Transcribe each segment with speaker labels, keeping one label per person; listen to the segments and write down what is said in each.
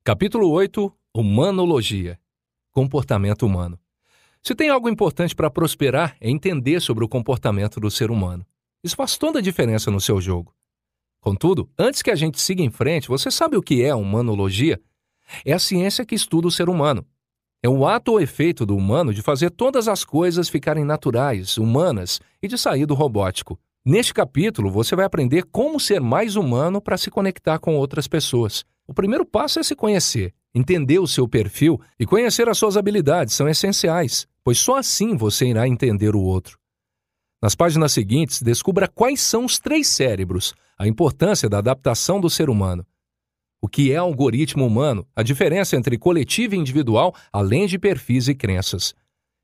Speaker 1: Capítulo 8. Humanologia. Comportamento humano. Se tem algo importante para prosperar, é entender sobre o comportamento do ser humano. Isso faz toda a diferença no seu jogo. Contudo, antes que a gente siga em frente, você sabe o que é a humanologia? É a ciência que estuda o ser humano. É o ato ou efeito do humano de fazer todas as coisas ficarem naturais, humanas e de sair do robótico. Neste capítulo, você vai aprender como ser mais humano para se conectar com outras pessoas. O primeiro passo é se conhecer, entender o seu perfil e conhecer as suas habilidades são essenciais, pois só assim você irá entender o outro. Nas páginas seguintes, descubra quais são os 3 cérebros, a importância da adaptação do ser humano. O que é algoritmo humano, a diferença entre coletivo e individual, além de perfis e crenças.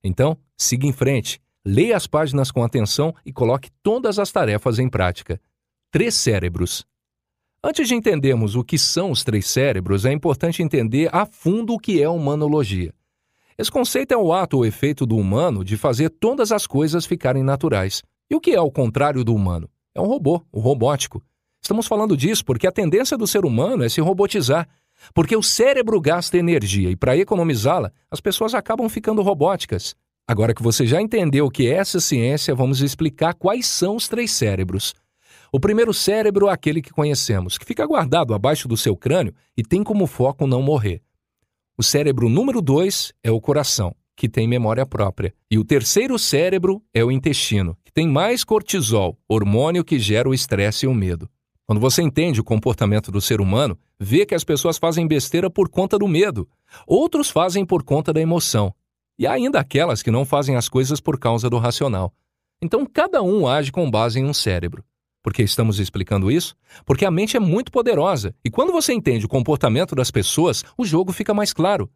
Speaker 1: Então, siga em frente, leia as páginas com atenção e coloque todas as tarefas em prática. 3 cérebros. Antes de entendermos o que são os 3 cérebros, é importante entender a fundo o que é humanologia. Esse conceito é o ato ou efeito do humano de fazer todas as coisas ficarem naturais. E o que é o contrário do humano? É um robô, o robótico. Estamos falando disso porque a tendência do ser humano é se robotizar, porque o cérebro gasta energia e para economizá-la, as pessoas acabam ficando robóticas. Agora que você já entendeu o que é essa ciência, vamos explicar quais são os 3 cérebros. O primeiro cérebro é aquele que conhecemos, que fica guardado abaixo do seu crânio e tem como foco não morrer. O cérebro número 2 é o coração, que tem memória própria. E o terceiro cérebro é o intestino, que tem mais cortisol, hormônio que gera o estresse e o medo. Quando você entende o comportamento do ser humano, vê que as pessoas fazem besteira por conta do medo. Outros fazem por conta da emoção. E há ainda aquelas que não fazem as coisas por causa do racional. Então, cada um age com base em um cérebro. Por que estamos explicando isso? Porque a mente é muito poderosa e quando você entende o comportamento das pessoas, o jogo fica mais claro.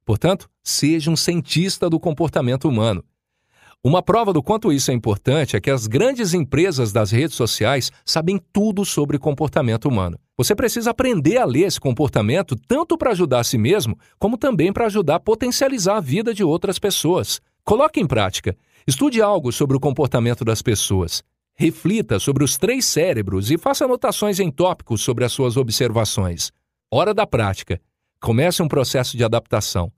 Speaker 1: Portanto, seja um cientista do comportamento humano. Uma prova do quanto isso é importante é que as grandes empresas das redes sociais sabem tudo sobre comportamento humano. Você precisa aprender a ler esse comportamento tanto para ajudar a si mesmo, como também para ajudar a potencializar a vida de outras pessoas. Coloque em prática. Estude algo sobre o comportamento das pessoas. Reflita sobre os 3 cérebros e faça anotações em tópicos sobre as suas observações. Hora da prática. Comece um processo de adaptação.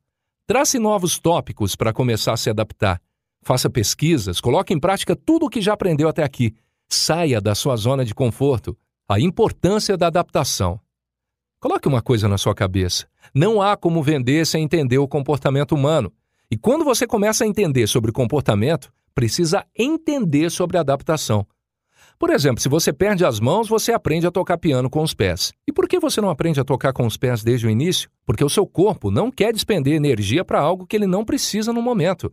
Speaker 1: Trace novos tópicos para começar a se adaptar. Faça pesquisas, coloque em prática tudo o que já aprendeu até aqui. Saia da sua zona de conforto. A importância da adaptação. Coloque uma coisa na sua cabeça. Não há como vender sem entender o comportamento humano. E quando você começa a entender sobre comportamento, precisa entender sobre adaptação. Por exemplo, se você perde as mãos, você aprende a tocar piano com os pés. E por que você não aprende a tocar com os pés desde o início? Porque o seu corpo não quer despender energia para algo que ele não precisa no momento.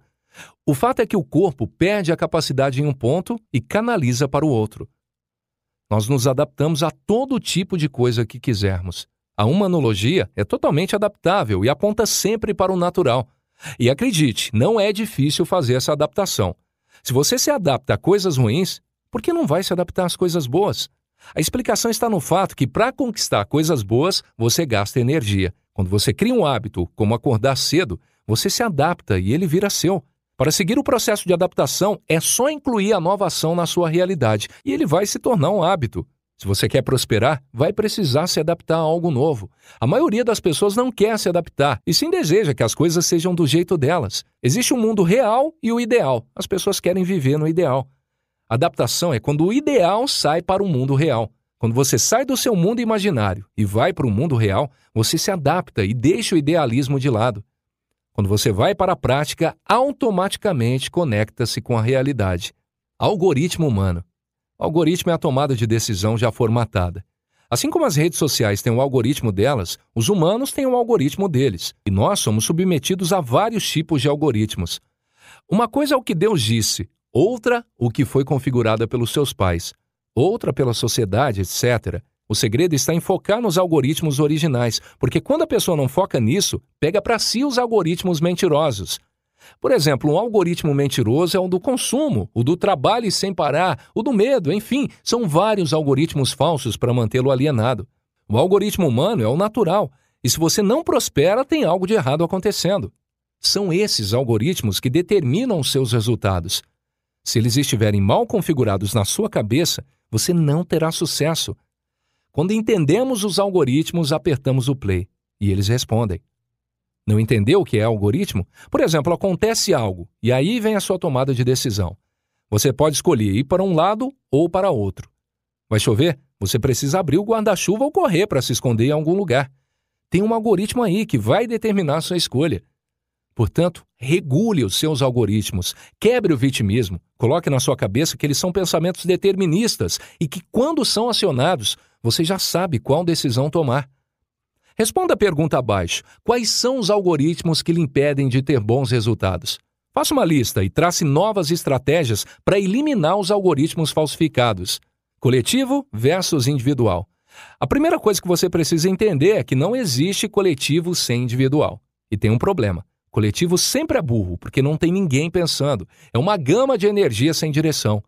Speaker 1: O fato é que o corpo perde a capacidade em um ponto e canaliza para o outro. Nós nos adaptamos a todo tipo de coisa que quisermos. A humanologia é totalmente adaptável e aponta sempre para o natural. E acredite, não é difícil fazer essa adaptação. Se você se adapta a coisas ruins, por que não vai se adaptar às coisas boas? A explicação está no fato que para conquistar coisas boas, você gasta energia. Quando você cria um hábito, como acordar cedo, você se adapta e ele vira seu. Para seguir o processo de adaptação, é só incluir a nova ação na sua realidade e ele vai se tornar um hábito. Se você quer prosperar, vai precisar se adaptar a algo novo. A maioria das pessoas não quer se adaptar e sim deseja que as coisas sejam do jeito delas. Existe um mundo real e o ideal. As pessoas querem viver no ideal. Adaptação é quando o ideal sai para o mundo real. Quando você sai do seu mundo imaginário e vai para o mundo real, você se adapta e deixa o idealismo de lado. Quando você vai para a prática, automaticamente conecta-se com a realidade. Algoritmo humano. O algoritmo é a tomada de decisão já formatada. Assim como as redes sociais têm o algoritmo delas, os humanos têm o algoritmo deles. E nós somos submetidos a vários tipos de algoritmos. Uma coisa é o que Deus disse, outra o que foi configurada pelos seus pais, outra pela sociedade, etc. O segredo está em focar nos algoritmos originais, porque quando a pessoa não foca nisso, pega para si os algoritmos mentirosos. Por exemplo, um algoritmo mentiroso é o do consumo, o do trabalho sem parar, o do medo, enfim, são vários algoritmos falsos para mantê-lo alienado. O algoritmo humano é o natural, e se você não prospera, tem algo de errado acontecendo. São esses algoritmos que determinam os seus resultados. Se eles estiverem mal configurados na sua cabeça, você não terá sucesso. Quando entendemos os algoritmos, apertamos o play. e eles respondem. Não entendeu o que é algoritmo? Por exemplo, acontece algo e aí vem a sua tomada de decisão. Você pode escolher ir para um lado ou para outro. Vai chover? Você precisa abrir o guarda-chuva ou correr para se esconder em algum lugar. Tem um algoritmo aí que vai determinar a sua escolha. Portanto, regule os seus algoritmos, quebre o vitimismo, coloque na sua cabeça que eles são pensamentos deterministas e que, quando são acionados, você já sabe qual decisão tomar. Responda a pergunta abaixo. Quais são os algoritmos que lhe impedem de ter bons resultados? Faça uma lista e trace novas estratégias para eliminar os algoritmos falsificados. Coletivo versus individual. A primeira coisa que você precisa entender é que não existe coletivo sem individual. E tem um problema. Coletivo sempre é burro, porque não tem ninguém pensando. É uma gama de energia sem direção.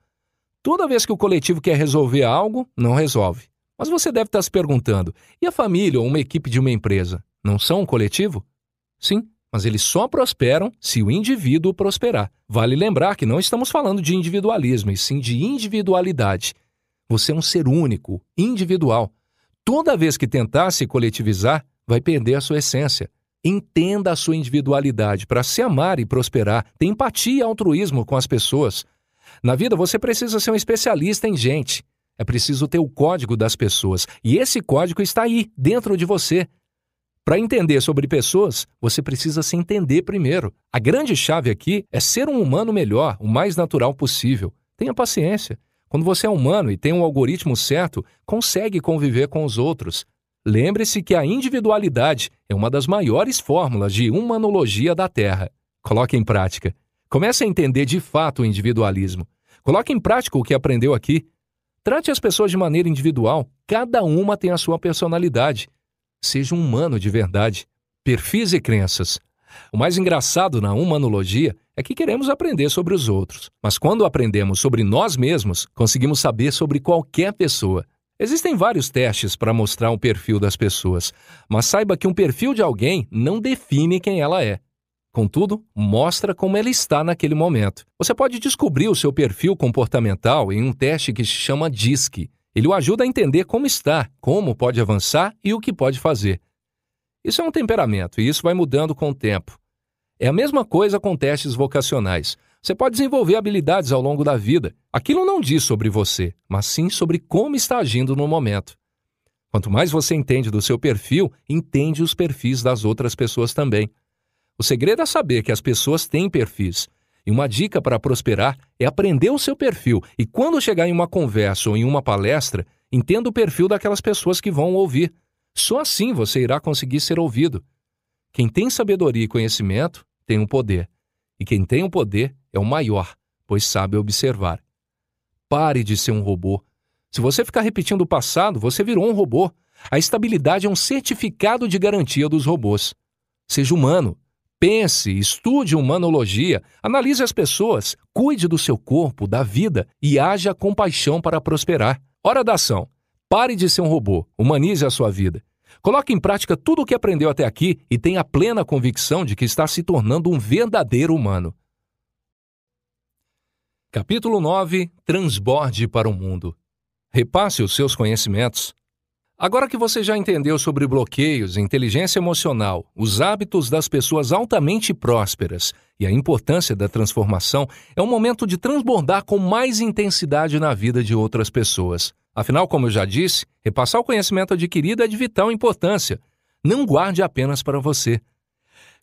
Speaker 1: Toda vez que o coletivo quer resolver algo, não resolve. Mas você deve estar se perguntando, e a família ou uma equipe de uma empresa, não são um coletivo? Sim, mas eles só prosperam se o indivíduo prosperar. Vale lembrar que não estamos falando de individualismo, e sim de individualidade. Você é um ser único, individual. Toda vez que tentar se coletivizar, vai perder a sua essência. Entenda a sua individualidade para se amar e prosperar. Tenha empatia e altruísmo com as pessoas. Na vida, você precisa ser um especialista em gente. É preciso ter o código das pessoas. E esse código está aí, dentro de você. Para entender sobre pessoas, você precisa se entender primeiro. A grande chave aqui é ser um humano melhor, o mais natural possível. Tenha paciência. Quando você é humano e tem um algoritmo certo, consegue conviver com os outros. Lembre-se que a individualidade é uma das maiores fórmulas de humanologia da Terra. Coloque em prática. Comece a entender de fato o individualismo. Coloque em prática o que aprendeu aqui. Trate as pessoas de maneira individual. Cada uma tem a sua personalidade. Seja um humano de verdade. Perfis e crenças. O mais engraçado na humanologia é que queremos aprender sobre os outros. Mas quando aprendemos sobre nós mesmos, conseguimos saber sobre qualquer pessoa. Existem vários testes para mostrar o perfil das pessoas, mas saiba que um perfil de alguém não define quem ela é. Contudo, mostra como ela está naquele momento. Você pode descobrir o seu perfil comportamental em um teste que se chama DISC. Ele o ajuda a entender como está, como pode avançar e o que pode fazer. Isso é um temperamento e isso vai mudando com o tempo. É a mesma coisa com testes vocacionais. Você pode desenvolver habilidades ao longo da vida. Aquilo não diz sobre você, mas sim sobre como está agindo no momento. Quanto mais você entende do seu perfil, entende os perfis das outras pessoas também. O segredo é saber que as pessoas têm perfis. E uma dica para prosperar é aprender o seu perfil e, quando chegar em uma conversa ou em uma palestra, entenda o perfil daquelas pessoas que vão ouvir. Só assim você irá conseguir ser ouvido. Quem tem sabedoria e conhecimento tem o poder. E quem tem o poder é o maior, pois sabe observar. Pare de ser um robô. Se você ficar repetindo o passado, você virou um robô. A estabilidade é um certificado de garantia dos robôs. Seja humano. Pense, estude humanologia, analise as pessoas, cuide do seu corpo, da vida e haja com paixão para prosperar. Hora da ação. Pare de ser um robô, humanize a sua vida. Coloque em prática tudo o que aprendeu até aqui e tenha plena convicção de que está se tornando um verdadeiro humano. Capítulo 9. Transborde para o mundo. Repasse os seus conhecimentos. Agora que você já entendeu sobre bloqueios, inteligência emocional, os hábitos das pessoas altamente prósperas e a importância da transformação, é o momento de transbordar com mais intensidade na vida de outras pessoas. Afinal, como eu já disse, repassar o conhecimento adquirido é de vital importância. Não guarde apenas para você.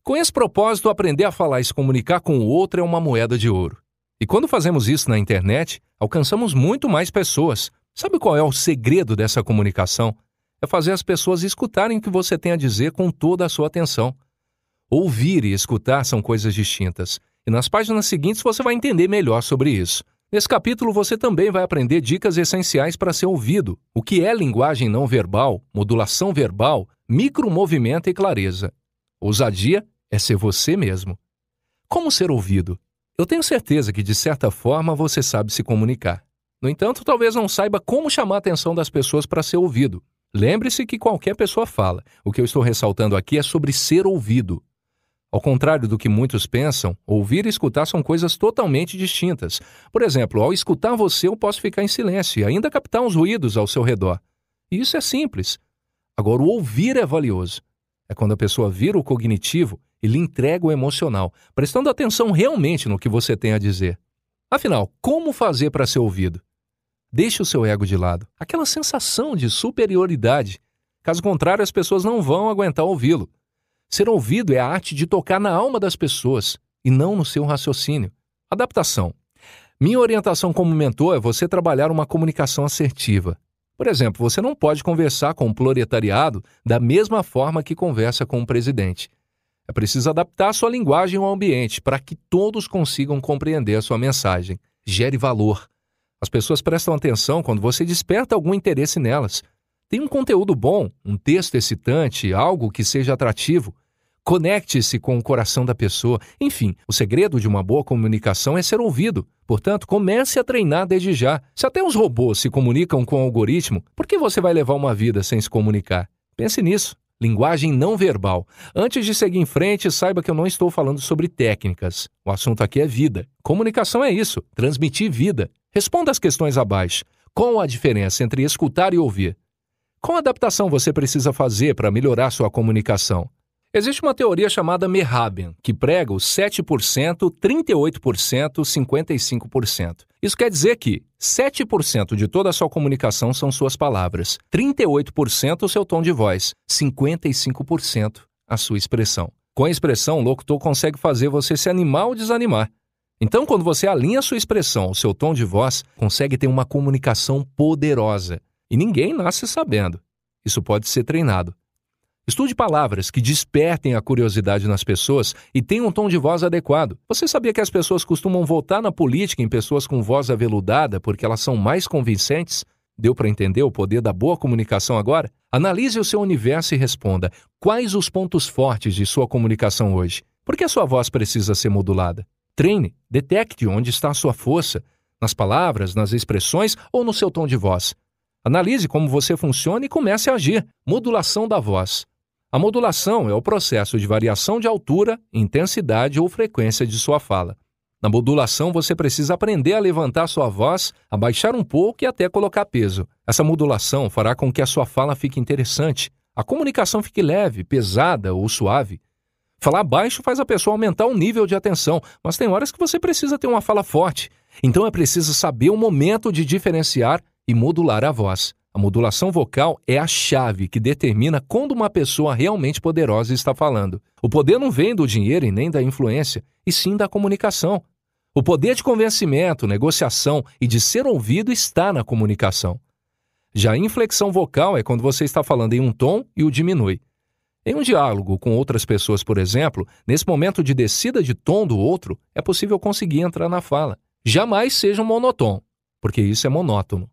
Speaker 1: Com esse propósito, aprender a falar e se comunicar com o outro é uma moeda de ouro. E quando fazemos isso na internet, alcançamos muito mais pessoas. Sabe qual é o segredo dessa comunicação? É fazer as pessoas escutarem o que você tem a dizer com toda a sua atenção. Ouvir e escutar são coisas distintas. E nas páginas seguintes você vai entender melhor sobre isso. Nesse capítulo você também vai aprender dicas essenciais para ser ouvido, o que é linguagem não verbal, modulação verbal, micromovimento e clareza. Ousadia é ser você mesmo. Como ser ouvido? Eu tenho certeza que, de certa forma, você sabe se comunicar. No entanto, talvez não saiba como chamar a atenção das pessoas para ser ouvido. Lembre-se que qualquer pessoa fala. O que eu estou ressaltando aqui é sobre ser ouvido. Ao contrário do que muitos pensam, ouvir e escutar são coisas totalmente distintas. Por exemplo, ao escutar você, eu posso ficar em silêncio e ainda captar uns ruídos ao seu redor. E isso é simples. Agora, o ouvir é valioso. É quando a pessoa vira o cognitivo e lhe entrega o emocional, prestando atenção realmente no que você tem a dizer. Afinal, como fazer para ser ouvido? Deixe o seu ego de lado, aquela sensação de superioridade. Caso contrário, as pessoas não vão aguentar ouvi-lo. Ser ouvido é a arte de tocar na alma das pessoas e não no seu raciocínio. Adaptação. Minha orientação como mentor é você trabalhar uma comunicação assertiva. Por exemplo, você não pode conversar com o proletariado da mesma forma que conversa com o presidente. É preciso adaptar sua linguagem ao ambiente para que todos consigam compreender a sua mensagem. Gere valor. As pessoas prestam atenção quando você desperta algum interesse nelas. Tem um conteúdo bom, um texto excitante, algo que seja atrativo. Conecte-se com o coração da pessoa. Enfim, o segredo de uma boa comunicação é ser ouvido. Portanto, comece a treinar desde já. Se até os robôs se comunicam com o algoritmo, por que você vai levar uma vida sem se comunicar? Pense nisso. Linguagem não verbal. Antes de seguir em frente, saiba que eu não estou falando sobre técnicas. O assunto aqui é vida. Comunicação é isso, transmitir vida. Responda as questões abaixo. Qual a diferença entre escutar e ouvir? Qual adaptação você precisa fazer para melhorar sua comunicação? Existe uma teoria chamada Merhaben, que prega os 7%, 38%, 55%. Isso quer dizer que 7% de toda a sua comunicação são suas palavras, 38% o seu tom de voz, 55% a sua expressão. Com a expressão, o locutor consegue fazer você se animar ou desanimar. Então, quando você alinha a sua expressão ao seu tom de voz, consegue ter uma comunicação poderosa. E ninguém nasce sabendo. Isso pode ser treinado. Estude palavras que despertem a curiosidade nas pessoas e tenham um tom de voz adequado. Você sabia que as pessoas costumam votar na política em pessoas com voz aveludada porque elas são mais convincentes? Deu para entender o poder da boa comunicação agora? Analise o seu universo e responda: quais os pontos fortes de sua comunicação hoje? Por que a sua voz precisa ser modulada? Treine, detecte onde está a sua força, nas palavras, nas expressões ou no seu tom de voz. Analise como você funciona e comece a agir. Modulação da voz. A modulação é o processo de variação de altura, intensidade ou frequência de sua fala. Na modulação, você precisa aprender a levantar sua voz, abaixar um pouco e até colocar peso. Essa modulação fará com que a sua fala fique interessante, a comunicação fique leve, pesada ou suave. Falar baixo faz a pessoa aumentar o nível de atenção, mas tem horas que você precisa ter uma fala forte. Então é preciso saber o momento de diferenciar e modular a voz. A modulação vocal é a chave que determina quando uma pessoa realmente poderosa está falando. O poder não vem do dinheiro e nem da influência, e sim da comunicação. O poder de convencimento, negociação e de ser ouvido está na comunicação. Já a inflexão vocal é quando você está falando em um tom e o diminui. Em um diálogo com outras pessoas, por exemplo, nesse momento de descida de tom do outro, é possível conseguir entrar na fala. Jamais seja um monotone, porque isso é monótono.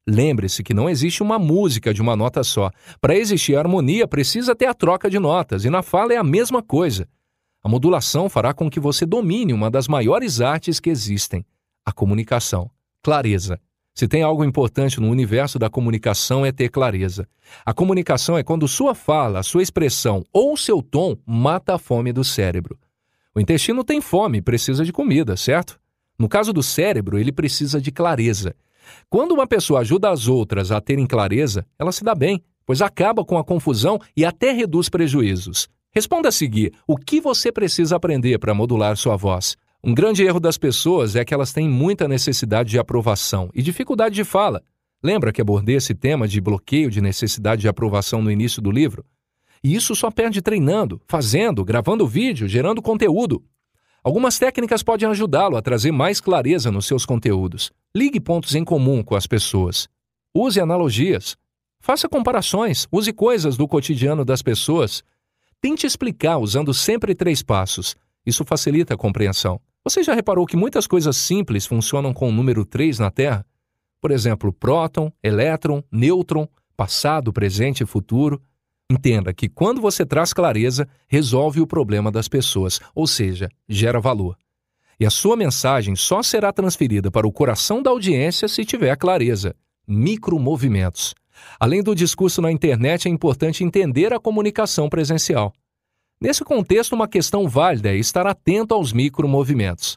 Speaker 1: Lembre-se que não existe uma música de uma nota só. Para existir harmonia, precisa ter a troca de notas, e na fala é a mesma coisa. A modulação fará com que você domine uma das maiores artes que existem, a comunicação. Clareza. Se tem algo importante no universo da comunicação é ter clareza. A comunicação é quando sua fala, sua expressão ou seu tom mata a fome do cérebro. O intestino tem fome e precisa de comida, certo? No caso do cérebro, ele precisa de clareza. Quando uma pessoa ajuda as outras a terem clareza, ela se dá bem, pois acaba com a confusão e até reduz prejuízos. Responda a seguir: o que você precisa aprender para modular sua voz? Um grande erro das pessoas é que elas têm muita necessidade de aprovação e dificuldade de fala. Lembra que abordei esse tema de bloqueio de necessidade de aprovação no início do livro? E isso só perde treinando, fazendo, gravando vídeo, gerando conteúdo. Algumas técnicas podem ajudá-lo a trazer mais clareza nos seus conteúdos. Ligue pontos em comum com as pessoas. Use analogias. Faça comparações. Use coisas do cotidiano das pessoas. Tente explicar usando sempre 3 passos. Isso facilita a compreensão. Você já reparou que muitas coisas simples funcionam com o número 3 na Terra? Por exemplo, próton, elétron, nêutron, passado, presente e futuro. Entenda que quando você traz clareza, resolve o problema das pessoas, ou seja, gera valor. E a sua mensagem só será transferida para o coração da audiência se tiver clareza. Micromovimentos. Além do discurso na internet, é importante entender a comunicação presencial. Nesse contexto, uma questão válida é estar atento aos micromovimentos.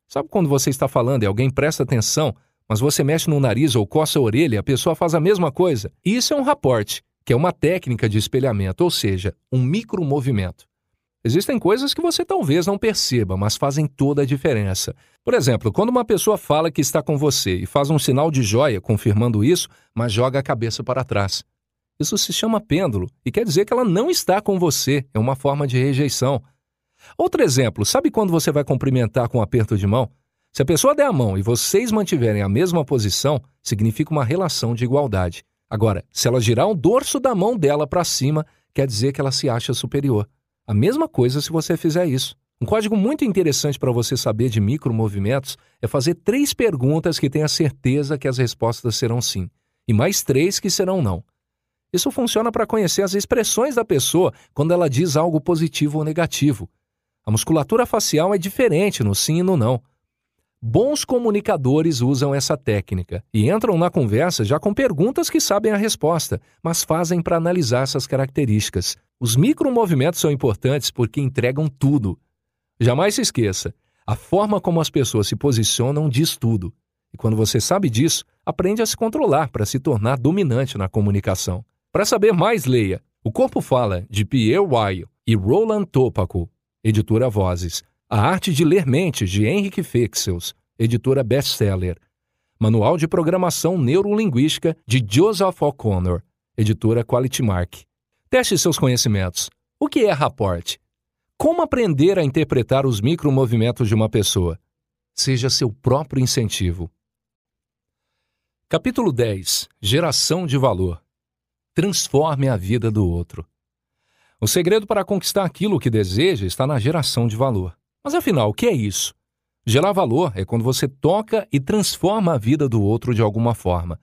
Speaker 1: Sabe quando você está falando e alguém presta atenção, mas você mexe no nariz ou coça a orelha e a pessoa faz a mesma coisa? Isso é um raporte. que é uma técnica de espelhamento, ou seja, um micromovimento. Existem coisas que você talvez não perceba, mas fazem toda a diferença. Por exemplo, quando uma pessoa fala que está com você e faz um sinal de joia confirmando isso, mas joga a cabeça para trás. Isso se chama pêndulo e quer dizer que ela não está com você, é uma forma de rejeição. Outro exemplo, sabe quando você vai cumprimentar com um aperto de mão? Se a pessoa der a mão e vocês mantiverem a mesma posição, significa uma relação de igualdade. Agora, se ela girar o dorso da mão dela para cima, quer dizer que ela se acha superior. A mesma coisa se você fizer isso. Um código muito interessante para você saber de micromovimentos é fazer 3 perguntas que tenha certeza que as respostas serão sim, e mais 3 que serão não. Isso funciona para conhecer as expressões da pessoa quando ela diz algo positivo ou negativo. A musculatura facial é diferente no sim e no não. Bons comunicadores usam essa técnica e entram na conversa já com perguntas que sabem a resposta, mas fazem para analisar essas características. Os micromovimentos são importantes porque entregam tudo. Jamais se esqueça, a forma como as pessoas se posicionam diz tudo. E quando você sabe disso, aprende a se controlar para se tornar dominante na comunicação. Para saber mais, leia O Corpo Fala, de Pierre Weil e Roland Topako, editora Vozes. A Arte de Ler Mentes, de Henrik Fexels, editora Bestseller. Manual de Programação Neurolinguística, de Joseph O'Connor, editora Quality Mark. Teste seus conhecimentos. O que é rapport? Como aprender a interpretar os micromovimentos de uma pessoa? Seja seu próprio incentivo. Capítulo 10. Geração de valor. Transforme a vida do outro. O segredo para conquistar aquilo que deseja está na geração de valor. Mas afinal, o que é isso? Gerar valor é quando você toca e transforma a vida do outro de alguma forma.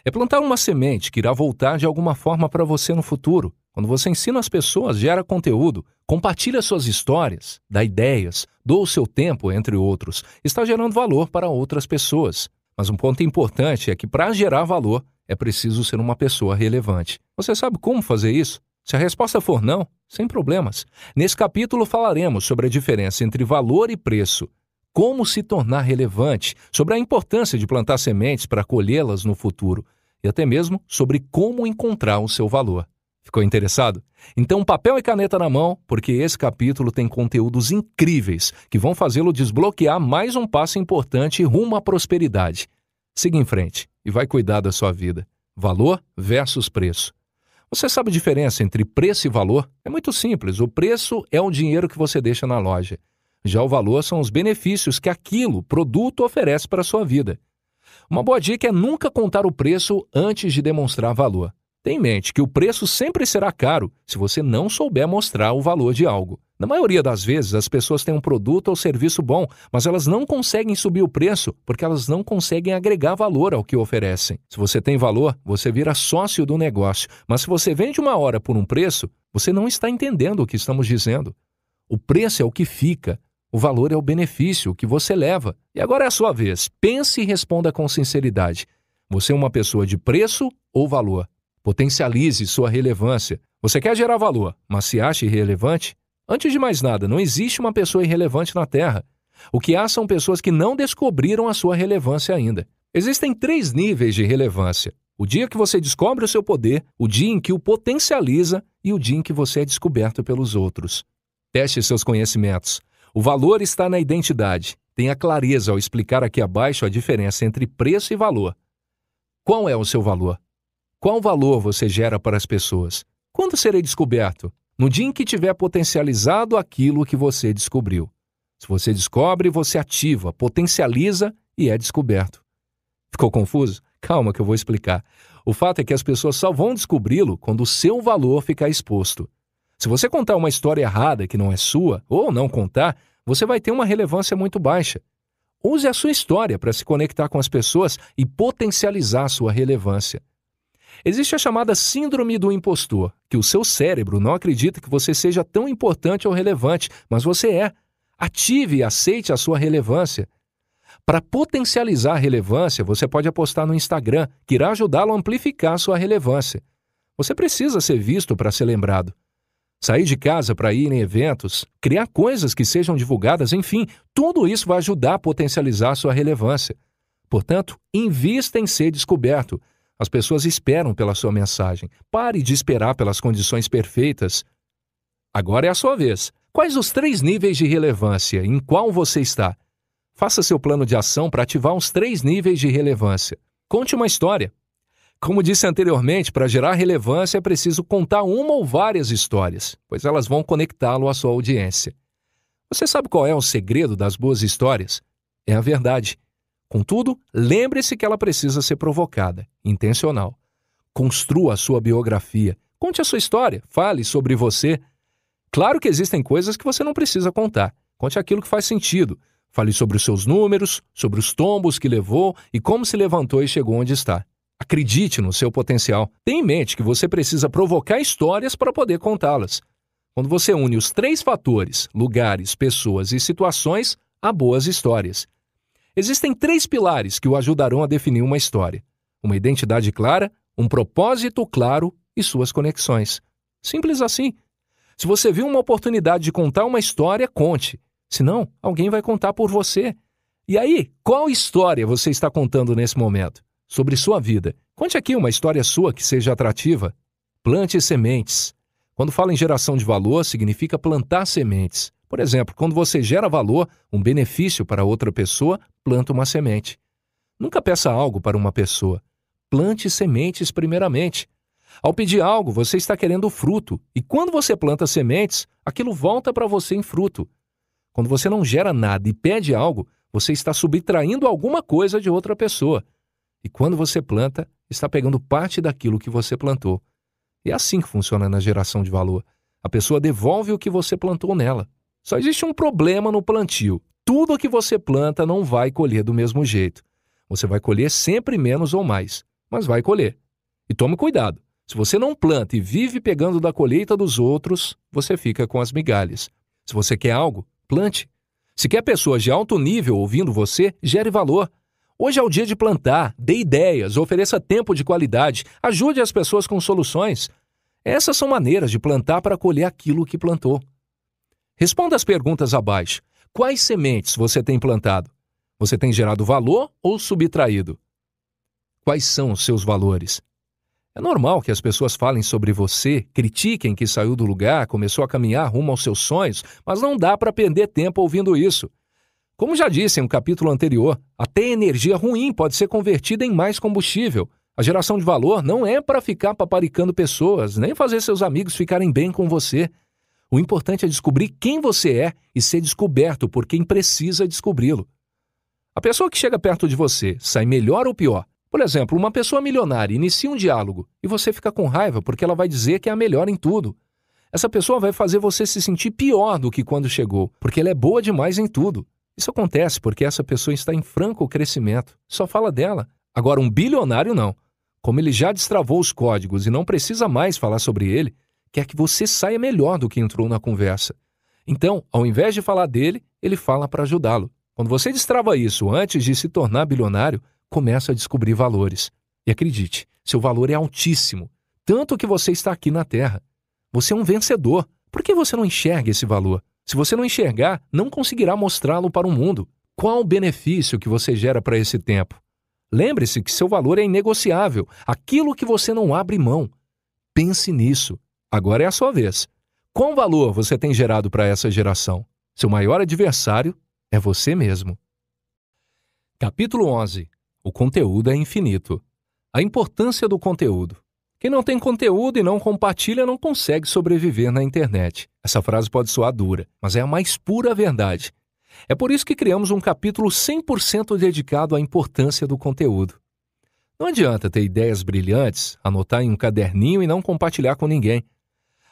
Speaker 1: É plantar uma semente que irá voltar de alguma forma para você no futuro. Quando você ensina as pessoas, gera conteúdo, compartilha suas histórias, dá ideias, doa o seu tempo, entre outros, está gerando valor para outras pessoas. Mas um ponto importante é que para gerar valor, é preciso ser uma pessoa relevante. Você sabe como fazer isso? Se a resposta for não, sem problemas. Nesse capítulo falaremos sobre a diferença entre valor e preço, como se tornar relevante, sobre a importância de plantar sementes para colhê-las no futuro e até mesmo sobre como encontrar o seu valor. Ficou interessado? Então papel e caneta na mão, porque esse capítulo tem conteúdos incríveis que vão fazê-lo desbloquear mais um passo importante rumo à prosperidade. Siga em frente e vai cuidar da sua vida. Valor versus preço. Você sabe a diferença entre preço e valor? É muito simples. O preço é o dinheiro que você deixa na loja. Já o valor são os benefícios que aquilo, produto, oferece para a sua vida. Uma boa dica é nunca contar o preço antes de demonstrar valor. Tenha em mente que o preço sempre será caro se você não souber mostrar o valor de algo. Na maioria das vezes, as pessoas têm um produto ou serviço bom, mas elas não conseguem subir o preço porque elas não conseguem agregar valor ao que oferecem. Se você tem valor, você vira sócio do negócio, mas se você vende uma hora por um preço, você não está entendendo o que estamos dizendo. O preço é o que fica, o valor é o benefício, o que você leva. E agora é a sua vez. Pense e responda com sinceridade. Você é uma pessoa de preço ou valor? Potencialize sua relevância. Você quer gerar valor, mas se acha irrelevante? Antes de mais nada, não existe uma pessoa irrelevante na Terra. O que há são pessoas que não descobriram a sua relevância ainda. Existem 3 níveis de relevância. O dia que você descobre o seu poder, o dia em que o potencializa e o dia em que você é descoberto pelos outros. Teste seus conhecimentos. O valor está na identidade. Tenha clareza ao explicar aqui abaixo a diferença entre preço e valor. Qual é o seu valor? Qual valor você gera para as pessoas? Quando serei descoberto? No dia em que tiver potencializado aquilo que você descobriu. Se você descobre, você ativa, potencializa e é descoberto. Ficou confuso? Calma que eu vou explicar. O fato é que as pessoas só vão descobri-lo quando o seu valor ficar exposto. Se você contar uma história errada que não é sua, ou não contar, você vai ter uma relevância muito baixa. Use a sua história para se conectar com as pessoas e potencializar a sua relevância. Existe a chamada síndrome do impostor, que o seu cérebro não acredita que você seja tão importante ou relevante, mas você é. Ative e aceite a sua relevância. Para potencializar a relevância, você pode apostar no Instagram, que irá ajudá-lo a amplificar a sua relevância. Você precisa ser visto para ser lembrado. Sair de casa para ir em eventos, criar coisas que sejam divulgadas, enfim, tudo isso vai ajudar a potencializar a sua relevância. Portanto, invista em ser descoberto. As pessoas esperam pela sua mensagem. Pare de esperar pelas condições perfeitas. Agora é a sua vez. Quais os 3 níveis de relevância? Em qual você está? Faça seu plano de ação para ativar os 3 níveis de relevância. Conte uma história. Como disse anteriormente, para gerar relevância é preciso contar uma ou várias histórias, pois elas vão conectá-lo à sua audiência. Você sabe qual é o segredo das boas histórias? É a verdade. Contudo, lembre-se que ela precisa ser provocada, intencional. Construa a sua biografia. Conte a sua história. Fale sobre você. Claro que existem coisas que você não precisa contar. Conte aquilo que faz sentido. Fale sobre os seus números, sobre os tombos que levou e como se levantou e chegou onde está. Acredite no seu potencial. Tenha em mente que você precisa provocar histórias para poder contá-las. Quando você une os 3 fatores, lugares, pessoas e situações, há boas histórias. Existem 3 pilares que o ajudarão a definir uma história: uma identidade clara, um propósito claro e suas conexões. Simples assim. Se você viu uma oportunidade de contar uma história, conte. Senão, alguém vai contar por você. E aí, qual história você está contando nesse momento? Sobre sua vida. Conte aqui uma história sua que seja atrativa. Plante sementes. Quando fala em geração de valor, significa plantar sementes. Por exemplo, quando você gera valor, um benefício para outra pessoa, planta uma semente. Nunca peça algo para uma pessoa. Plante sementes primeiramente. Ao pedir algo, você está querendo fruto. E quando você planta sementes, aquilo volta para você em fruto. Quando você não gera nada e pede algo, você está subtraindo alguma coisa de outra pessoa. E quando você planta, está pegando parte daquilo que você plantou. E é assim que funciona na geração de valor. A pessoa devolve o que você plantou nela. Só existe um problema no plantio. Tudo o que você planta não vai colher do mesmo jeito. Você vai colher sempre menos ou mais, mas vai colher. E tome cuidado. Se você não planta e vive pegando da colheita dos outros, você fica com as migalhas. Se você quer algo, plante. Se quer pessoas de alto nível ouvindo você, gere valor. Hoje é o dia de plantar, dê ideias, ofereça tempo de qualidade, ajude as pessoas com soluções. Essas são maneiras de plantar para colher aquilo que plantou. Responda as perguntas abaixo. Quais sementes você tem plantado? Você tem gerado valor ou subtraído? Quais são os seus valores? É normal que as pessoas falem sobre você, critiquem que saiu do lugar, começou a caminhar rumo aos seus sonhos, mas não dá para perder tempo ouvindo isso. Como já disse em um capítulo anterior, até energia ruim pode ser convertida em mais combustível. A geração de valor não é para ficar paparicando pessoas, nem fazer seus amigos ficarem bem com você. O importante é descobrir quem você é e ser descoberto por quem precisa descobri-lo. A pessoa que chega perto de você sai melhor ou pior? Por exemplo, uma pessoa milionária inicia um diálogo e você fica com raiva porque ela vai dizer que é a melhor em tudo. Essa pessoa vai fazer você se sentir pior do que quando chegou, porque ela é boa demais em tudo. Isso acontece porque essa pessoa está em franco crescimento. Só fala dela. Agora, um bilionário não. Como ele já destravou os códigos e não precisa mais falar sobre ele, quer que você saia melhor do que entrou na conversa. Então, ao invés de falar dele, ele fala para ajudá-lo. Quando você destrava isso antes de se tornar bilionário, começa a descobrir valores. E acredite, seu valor é altíssimo, tanto que você está aqui na Terra. Você é um vencedor. Por que você não enxerga esse valor? Se você não enxergar, não conseguirá mostrá-lo para o mundo. Qual o benefício que você gera para esse tempo? Lembre-se que seu valor é inegociável, aquilo que você não abre mão. Pense nisso. Agora é a sua vez. Qual valor você tem gerado para essa geração? Seu maior adversário é você mesmo. Capítulo 11. O conteúdo é infinito. A importância do conteúdo. Quem não tem conteúdo e não compartilha não consegue sobreviver na internet. Essa frase pode soar dura, mas é a mais pura verdade. É por isso que criamos um capítulo 100% dedicado à importância do conteúdo. Não adianta ter ideias brilhantes, anotar em um caderninho e não compartilhar com ninguém.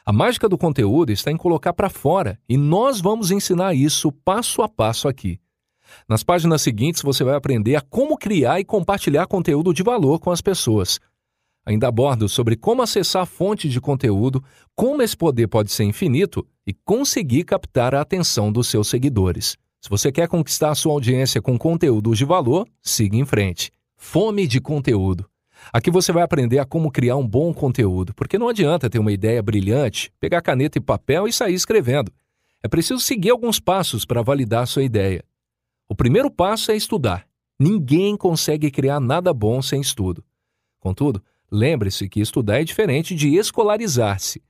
Speaker 1: A mágica do conteúdo está em colocar para fora e nós vamos ensinar isso passo a passo aqui. Nas páginas seguintes você vai aprender a como criar e compartilhar conteúdo de valor com as pessoas. Ainda abordo sobre como acessar a fonte de conteúdo, como esse poder pode ser infinito e conseguir captar a atenção dos seus seguidores. Se você quer conquistar a sua audiência com conteúdos de valor, siga em frente. Fome de conteúdo. Aqui você vai aprender a como criar um bom conteúdo, porque não adianta ter uma ideia brilhante, pegar caneta e papel e sair escrevendo. É preciso seguir alguns passos para validar a sua ideia. O primeiro passo é estudar. Ninguém consegue criar nada bom sem estudo. Contudo, lembre-se que estudar é diferente de escolarizar-se.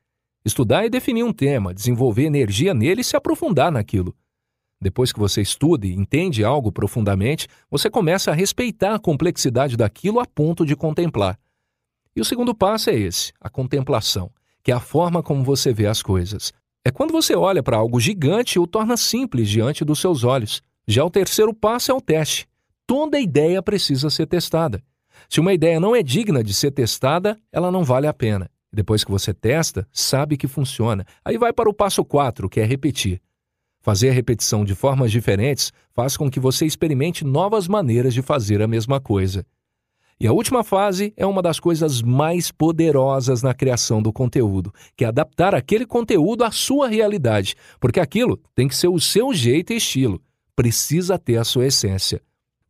Speaker 1: Estudar é definir um tema, desenvolver energia nele e se aprofundar naquilo. Depois que você estuda e entende algo profundamente, você começa a respeitar a complexidade daquilo a ponto de contemplar. E o segundo passo é esse, a contemplação, que é a forma como você vê as coisas. É quando você olha para algo gigante e o torna simples diante dos seus olhos. Já o terceiro passo é o teste. Toda ideia precisa ser testada. Se uma ideia não é digna de ser testada, ela não vale a pena. Depois que você testa, sabe que funciona. Aí vai para o passo 4, que é repetir. Fazer a repetição de formas diferentes faz com que você experimente novas maneiras de fazer a mesma coisa. E a última fase é uma das coisas mais poderosas na criação do conteúdo, que é adaptar aquele conteúdo à sua realidade, porque aquilo tem que ser o seu jeito e estilo, precisa ter a sua essência.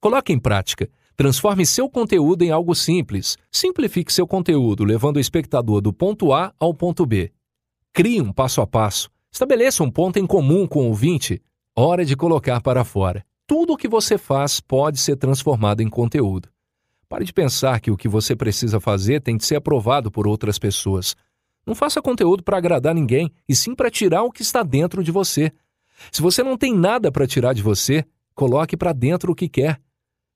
Speaker 1: Coloque em prática, transforme seu conteúdo em algo simples, simplifique seu conteúdo, levando o espectador do ponto A ao ponto B. Crie um passo a passo, estabeleça um ponto em comum com o ouvinte, hora de colocar para fora. Tudo o que você faz pode ser transformado em conteúdo. Pare de pensar que o que você precisa fazer tem de ser aprovado por outras pessoas. Não faça conteúdo para agradar ninguém, e sim para tirar o que está dentro de você. Se você não tem nada para tirar de você, coloque para dentro o que quer.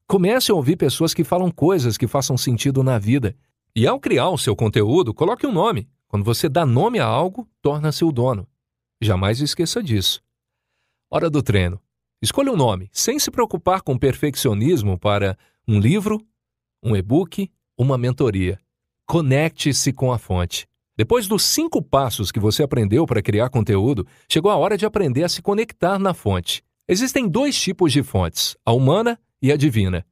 Speaker 1: Comece a ouvir pessoas que falam coisas que façam sentido na vida. E ao criar o seu conteúdo, coloque um nome. Quando você dá nome a algo, torna-se o dono. Jamais esqueça disso. Hora do treino. Escolha um nome, sem se preocupar com perfeccionismo para um livro, um e-book, uma mentoria. Conecte-se com a fonte. Depois dos 5 passos que você aprendeu para criar conteúdo, chegou a hora de aprender a se conectar na fonte. Existem 2 tipos de fontes, a humana e a divina.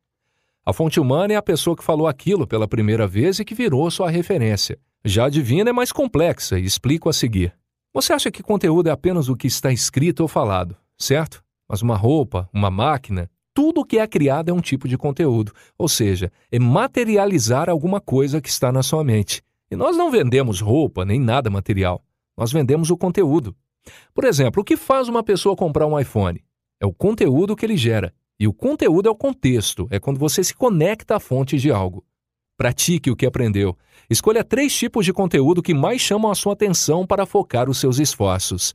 Speaker 1: A fonte humana é a pessoa que falou aquilo pela primeira vez e que virou sua referência. Já a divina é mais complexa e explico a seguir. Você acha que conteúdo é apenas o que está escrito ou falado, certo? Mas uma roupa, uma máquina, tudo o que é criado é um tipo de conteúdo, ou seja, é materializar alguma coisa que está na sua mente. E nós não vendemos roupa nem nada material, nós vendemos o conteúdo. Por exemplo, o que faz uma pessoa comprar um iPhone? É o conteúdo que ele gera. E o conteúdo é o contexto, é quando você se conecta à fonte de algo. Pratique o que aprendeu. Escolha 3 tipos de conteúdo que mais chamam a sua atenção para focar os seus esforços.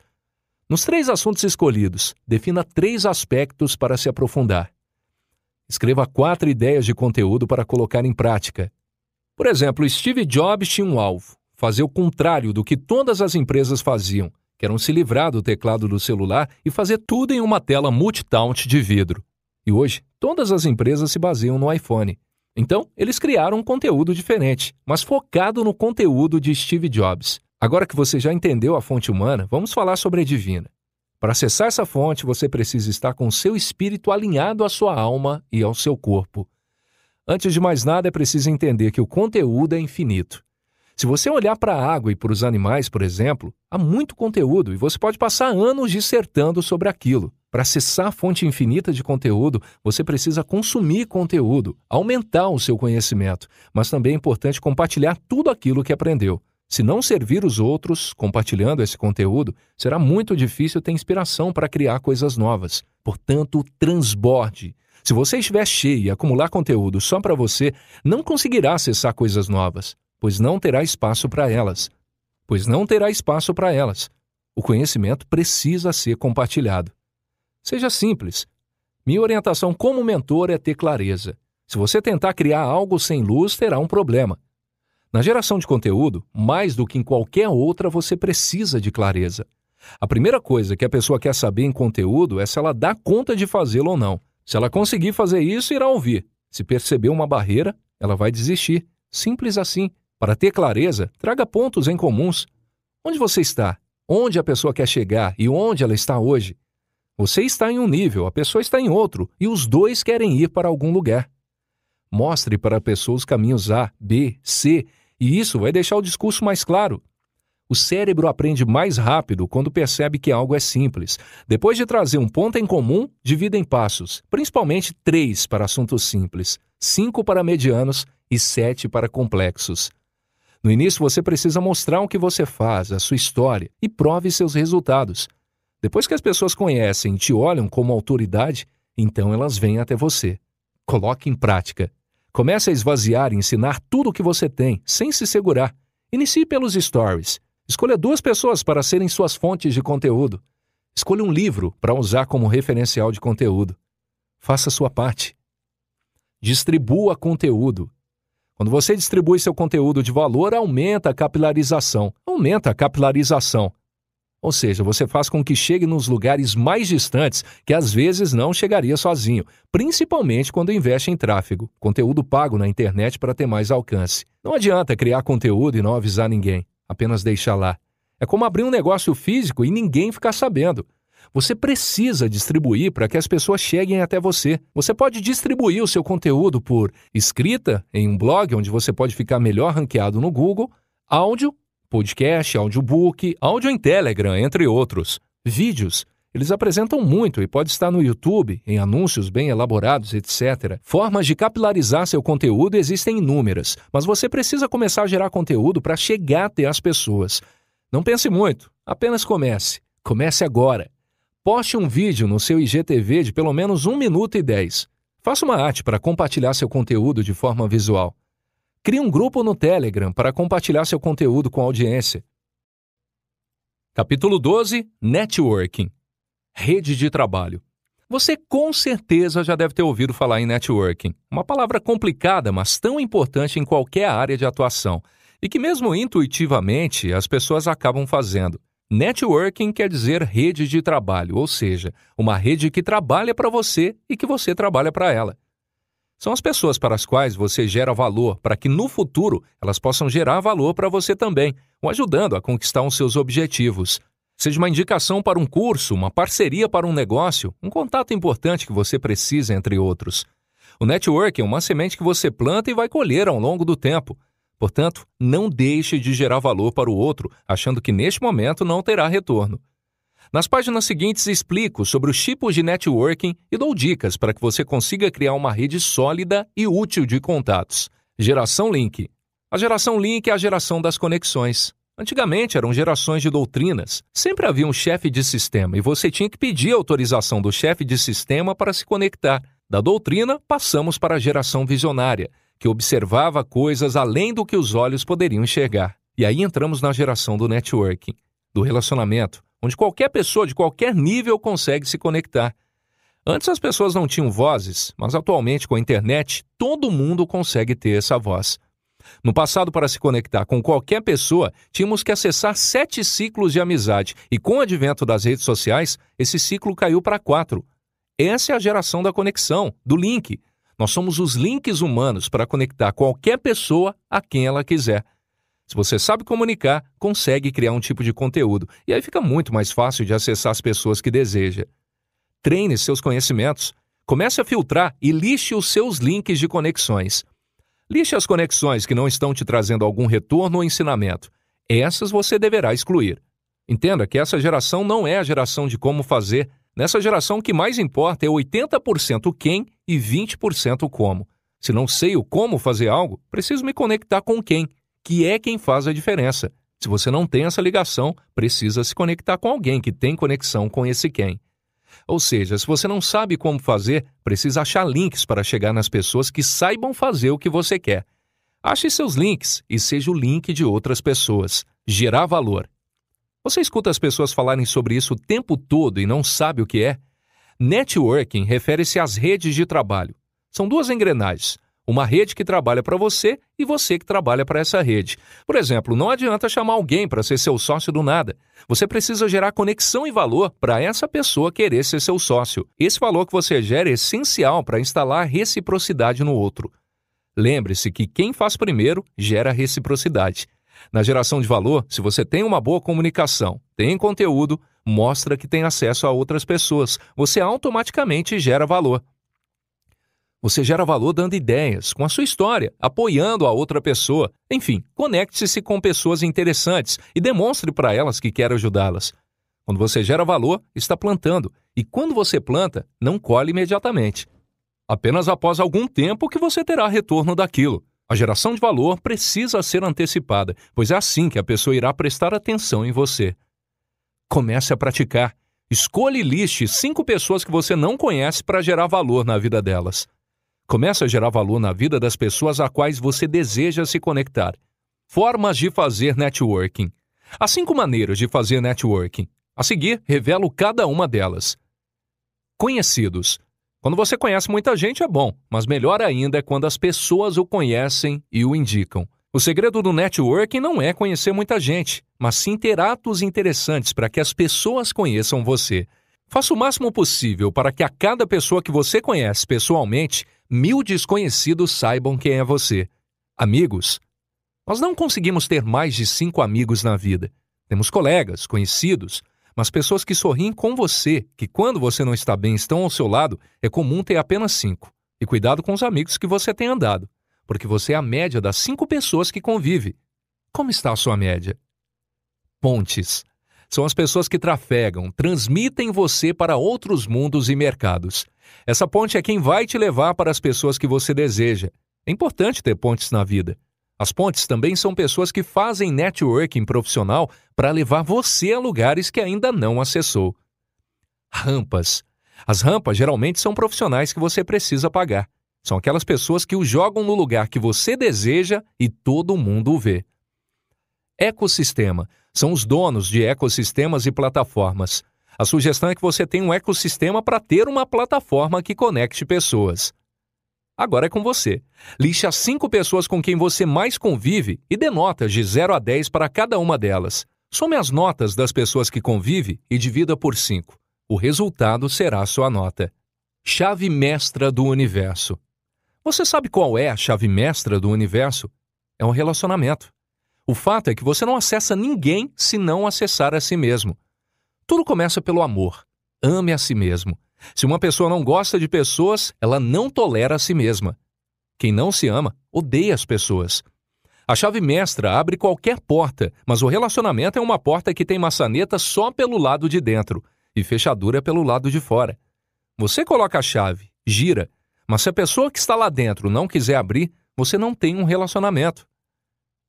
Speaker 1: Nos 3 assuntos escolhidos, defina 3 aspectos para se aprofundar. Escreva 4 ideias de conteúdo para colocar em prática. Por exemplo, Steve Jobs tinha um alvo, fazer o contrário do que todas as empresas faziam, que eram se livrar do teclado do celular e fazer tudo em uma tela multitouch de vidro. E hoje, todas as empresas se baseiam no iPhone. Então, eles criaram um conteúdo diferente, mas focado no conteúdo de Steve Jobs. Agora que você já entendeu a fonte humana, vamos falar sobre a divina. Para acessar essa fonte, você precisa estar com o seu espírito alinhado à sua alma e ao seu corpo. Antes de mais nada, é preciso entender que o conteúdo é infinito. Se você olhar para a água e para os animais, por exemplo, há muito conteúdo e você pode passar anos dissertando sobre aquilo. Para acessar a fonte infinita de conteúdo, você precisa consumir conteúdo, aumentar o seu conhecimento, mas também é importante compartilhar tudo aquilo que aprendeu. Se não servir os outros, compartilhando esse conteúdo, será muito difícil ter inspiração para criar coisas novas. Portanto, transborde. Se você estiver cheio e acumular conteúdo só para você, não conseguirá acessar coisas novas, pois não terá espaço para elas. O conhecimento precisa ser compartilhado. Seja simples. Minha orientação como mentor é ter clareza. Se você tentar criar algo sem luz, terá um problema. Na geração de conteúdo, mais do que em qualquer outra, você precisa de clareza. A primeira coisa que a pessoa quer saber em conteúdo é se ela dá conta de fazê-lo ou não. Se ela conseguir fazer isso, irá ouvir. Se perceber uma barreira, ela vai desistir. Simples assim. Para ter clareza, traga pontos em comuns. Onde você está? Onde a pessoa quer chegar e onde ela está hoje? Você está em um nível, a pessoa está em outro, e os dois querem ir para algum lugar. Mostre para a pessoa os caminhos A, B, C, e isso vai deixar o discurso mais claro. O cérebro aprende mais rápido quando percebe que algo é simples. Depois de trazer um ponto em comum, divida em passos, principalmente 3 para assuntos simples, 5 para medianos e 7 para complexos. No início, você precisa mostrar o que você faz, a sua história, e prove seus resultados. Depois que as pessoas conhecem e te olham como autoridade, então elas vêm até você. Coloque em prática. Comece a esvaziar e ensinar tudo o que você tem, sem se segurar. Inicie pelos stories. Escolha 2 pessoas para serem suas fontes de conteúdo. Escolha um livro para usar como referencial de conteúdo. Faça a sua parte. Distribua conteúdo. Quando você distribui seu conteúdo de valor, aumenta a capilarização. Ou seja, você faz com que chegue nos lugares mais distantes que às vezes não chegaria sozinho, principalmente quando investe em tráfego, conteúdo pago na internet para ter mais alcance. Não adianta criar conteúdo e não avisar ninguém, apenas deixar lá. É como abrir um negócio físico e ninguém ficar sabendo. Você precisa distribuir para que as pessoas cheguem até você. Você pode distribuir o seu conteúdo por escrita, em um blog onde você pode ficar melhor ranqueado no Google, áudio, podcast, audiobook, áudio em Telegram, entre outros. Vídeos. Eles apresentam muito e pode estar no YouTube, em anúncios bem elaborados, etc. Formas de capilarizar seu conteúdo existem inúmeras, mas você precisa começar a gerar conteúdo para chegar até as pessoas. Não pense muito, apenas comece. Comece agora. Poste um vídeo no seu IGTV de pelo menos 1 minuto e 10. Faça uma arte para compartilhar seu conteúdo de forma visual. Crie um grupo no Telegram para compartilhar seu conteúdo com a audiência. Capítulo 12. Networking. Rede de trabalho. Você com certeza já deve ter ouvido falar em networking. Uma palavra complicada, mas tão importante em qualquer área de atuação. E que mesmo intuitivamente as pessoas acabam fazendo. Networking quer dizer rede de trabalho, ou seja, uma rede que trabalha para você e que você trabalha para ela. São as pessoas para as quais você gera valor, para que no futuro elas possam gerar valor para você também, o ajudando a conquistar os seus objetivos. Seja uma indicação para um curso, uma parceria para um negócio, um contato importante que você precisa, entre outros. O networking é uma semente que você planta e vai colher ao longo do tempo. Portanto, não deixe de gerar valor para o outro, achando que neste momento não terá retorno. Nas páginas seguintes explico sobre os tipos de networking e dou dicas para que você consiga criar uma rede sólida e útil de contatos. Geração Link. A geração Link é a geração das conexões. Antigamente eram gerações de doutrinas. Sempre havia um chefe de sistema e você tinha que pedir autorização do chefe de sistema para se conectar. Da doutrina, passamos para a geração visionária, que observava coisas além do que os olhos poderiam enxergar. E aí entramos na geração do networking, do relacionamento, onde qualquer pessoa de qualquer nível consegue se conectar. Antes as pessoas não tinham vozes, mas atualmente com a internet todo mundo consegue ter essa voz. No passado, para se conectar com qualquer pessoa, tínhamos que acessar 7 ciclos de amizade e com o advento das redes sociais, esse ciclo caiu para 4. Essa é a geração da conexão, do link. Nós somos os links humanos para conectar qualquer pessoa a quem ela quiser. Se você sabe comunicar, consegue criar um tipo de conteúdo, e aí fica muito mais fácil de acessar as pessoas que deseja. Treine seus conhecimentos. Comece a filtrar e lixe os seus links de conexões. Lixe as conexões que não estão te trazendo algum retorno ou ensinamento. Essas você deverá excluir. Entenda que essa geração não é a geração de como fazer. Nessa geração, o que mais importa é 80% o quem e 20% o como. Se não sei o como fazer algo, preciso me conectar com quem, que é quem faz a diferença. Se você não tem essa ligação, precisa se conectar com alguém que tem conexão com esse quem. Ou seja, se você não sabe como fazer, precisa achar links para chegar nas pessoas que saibam fazer o que você quer. Ache seus links e seja o link de outras pessoas. Gerar valor. Você escuta as pessoas falarem sobre isso o tempo todo e não sabe o que é? Networking refere-se às redes de trabalho. São 2 engrenagens. Uma rede que trabalha para você e você que trabalha para essa rede. Por exemplo, não adianta chamar alguém para ser seu sócio do nada. Você precisa gerar conexão e valor para essa pessoa querer ser seu sócio. Esse valor que você gera é essencial para instalar reciprocidade no outro. Lembre-se que quem faz primeiro gera reciprocidade. Na geração de valor, se você tem uma boa comunicação, tem conteúdo, mostra que tem acesso a outras pessoas. Você automaticamente gera valor. Você gera valor dando ideias, com a sua história, apoiando a outra pessoa. Enfim, conecte-se com pessoas interessantes e demonstre para elas que quer ajudá-las. Quando você gera valor, está plantando. E quando você planta, não colhe imediatamente. Apenas após algum tempo que você terá retorno daquilo. A geração de valor precisa ser antecipada, pois é assim que a pessoa irá prestar atenção em você. Comece a praticar. Escolha e liste 5 pessoas que você não conhece para gerar valor na vida delas. Comece a gerar valor na vida das pessoas a quais você deseja se conectar. Formas de fazer networking. Há 5 maneiras de fazer networking. A seguir, revelo cada uma delas. Conhecidos. Quando você conhece muita gente é bom, mas melhor ainda é quando as pessoas o conhecem e o indicam. O segredo do networking não é conhecer muita gente, mas sim ter atos interessantes para que as pessoas conheçam você. Faça o máximo possível para que a cada pessoa que você conhece pessoalmente, 1000 desconhecidos saibam quem é você. Amigos. Nós não conseguimos ter mais de 5 amigos na vida. Temos colegas, conhecidos, mas pessoas que sorriem com você, que quando você não está bem estão ao seu lado, é comum ter apenas 5. E cuidado com os amigos que você tem andado, porque você é a média das 5 pessoas que convive. Como está a sua média? Pontes. São as pessoas que trafegam, transmitem você para outros mundos e mercados. Essa ponte é quem vai te levar para as pessoas que você deseja. É importante ter pontes na vida. As pontes também são pessoas que fazem networking profissional para levar você a lugares que ainda não acessou. Rampas. As rampas geralmente são profissionais que você precisa pagar. São aquelas pessoas que o jogam no lugar que você deseja e todo mundo o vê. Ecossistema. São os donos de ecossistemas e plataformas. A sugestão é que você tenha um ecossistema para ter uma plataforma que conecte pessoas. Agora é com você. Lixe as 5 pessoas com quem você mais convive e dê notas de 0 a 10 para cada uma delas. Some as notas das pessoas que convive e divida por 5. O resultado será a sua nota. Chave mestra do universo. Você sabe qual é a chave mestra do universo? É um relacionamento. O fato é que você não acessa ninguém se não acessar a si mesmo. Tudo começa pelo amor. Ame a si mesmo. Se uma pessoa não gosta de pessoas, ela não tolera a si mesma. Quem não se ama, odeia as pessoas. A chave mestra abre qualquer porta, mas o relacionamento é uma porta que tem maçaneta só pelo lado de dentro e fechadura pelo lado de fora. Você coloca a chave, gira, mas se a pessoa que está lá dentro não quiser abrir, você não tem um relacionamento.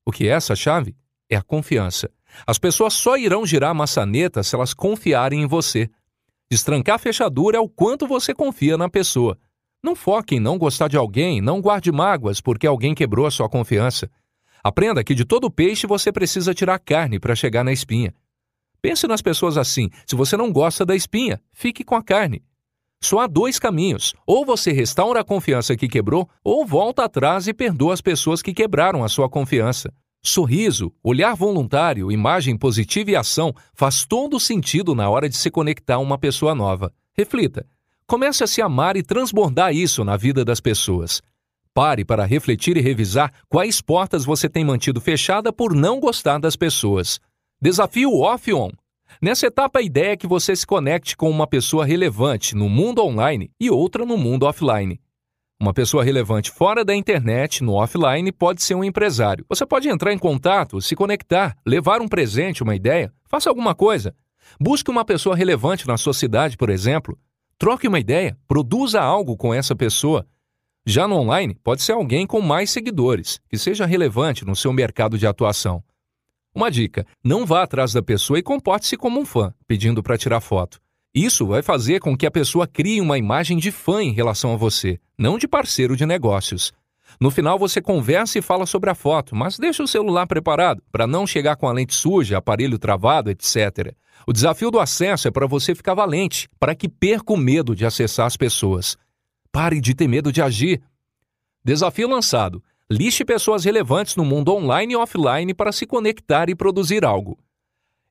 Speaker 1: O que é essa chave? É a confiança. As pessoas só irão girar a maçaneta se elas confiarem em você. Destrancar a fechadura é o quanto você confia na pessoa. Não foque em não gostar de alguém, não guarde mágoas porque alguém quebrou a sua confiança. Aprenda que de todo peixe você precisa tirar carne para chegar na espinha. Pense nas pessoas assim: se você não gosta da espinha, fique com a carne. Só há 2 caminhos: ou você restaura a confiança que quebrou, ou volta atrás e perdoa as pessoas que quebraram a sua confiança. Sorriso, olhar voluntário, imagem positiva e ação faz todo sentido na hora de se conectar a uma pessoa nova. Reflita. Comece a se amar e transbordar isso na vida das pessoas. Pare para refletir e revisar quais portas você tem mantido fechada por não gostar das pessoas. Desafio off-on. Nessa etapa, a ideia é que você se conecte com uma pessoa relevante no mundo online e outra no mundo offline. Uma pessoa relevante fora da internet, no offline, pode ser um empresário. Você pode entrar em contato, se conectar, levar um presente, uma ideia. Faça alguma coisa. Busque uma pessoa relevante na sua cidade, por exemplo. Troque uma ideia, produza algo com essa pessoa. Já no online, pode ser alguém com mais seguidores, que seja relevante no seu mercado de atuação. Uma dica: não vá atrás da pessoa e comporte-se como um fã, pedindo para tirar foto. Isso vai fazer com que a pessoa crie uma imagem de fã em relação a você, não de parceiro de negócios. No final você conversa e fala sobre a foto, mas deixa o celular preparado para não chegar com a lente suja, aparelho travado, etc. O desafio do acesso é para você ficar valente, para que perca o medo de acessar as pessoas. Pare de ter medo de agir. Desafio lançado: lixe pessoas relevantes no mundo online e offline para se conectar e produzir algo.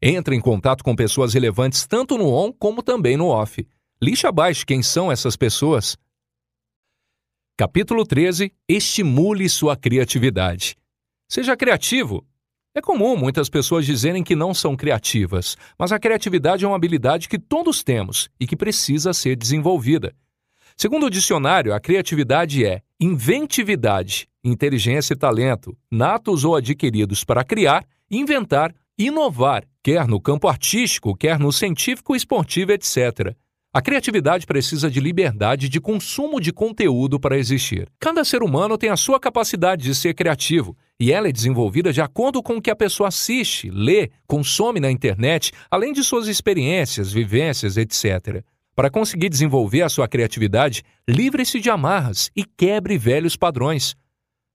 Speaker 1: Entre em contato com pessoas relevantes tanto no on como também no off. Lixe abaixo quem são essas pessoas. Capítulo 13. Estimule sua criatividade. Seja criativo. É comum muitas pessoas dizerem que não são criativas, mas a criatividade é uma habilidade que todos temos e que precisa ser desenvolvida. Segundo o dicionário, a criatividade é inventividade, inteligência e talento, natos ou adquiridos para criar, inventar, inovar, quer no campo artístico, quer no científico, esportivo, etc. A criatividade precisa de liberdade de consumo de conteúdo para existir. Cada ser humano tem a sua capacidade de ser criativo, e ela é desenvolvida de acordo com o que a pessoa assiste, lê, consome na internet, além de suas experiências, vivências, etc. Para conseguir desenvolver a sua criatividade, livre-se de amarras e quebre velhos padrões.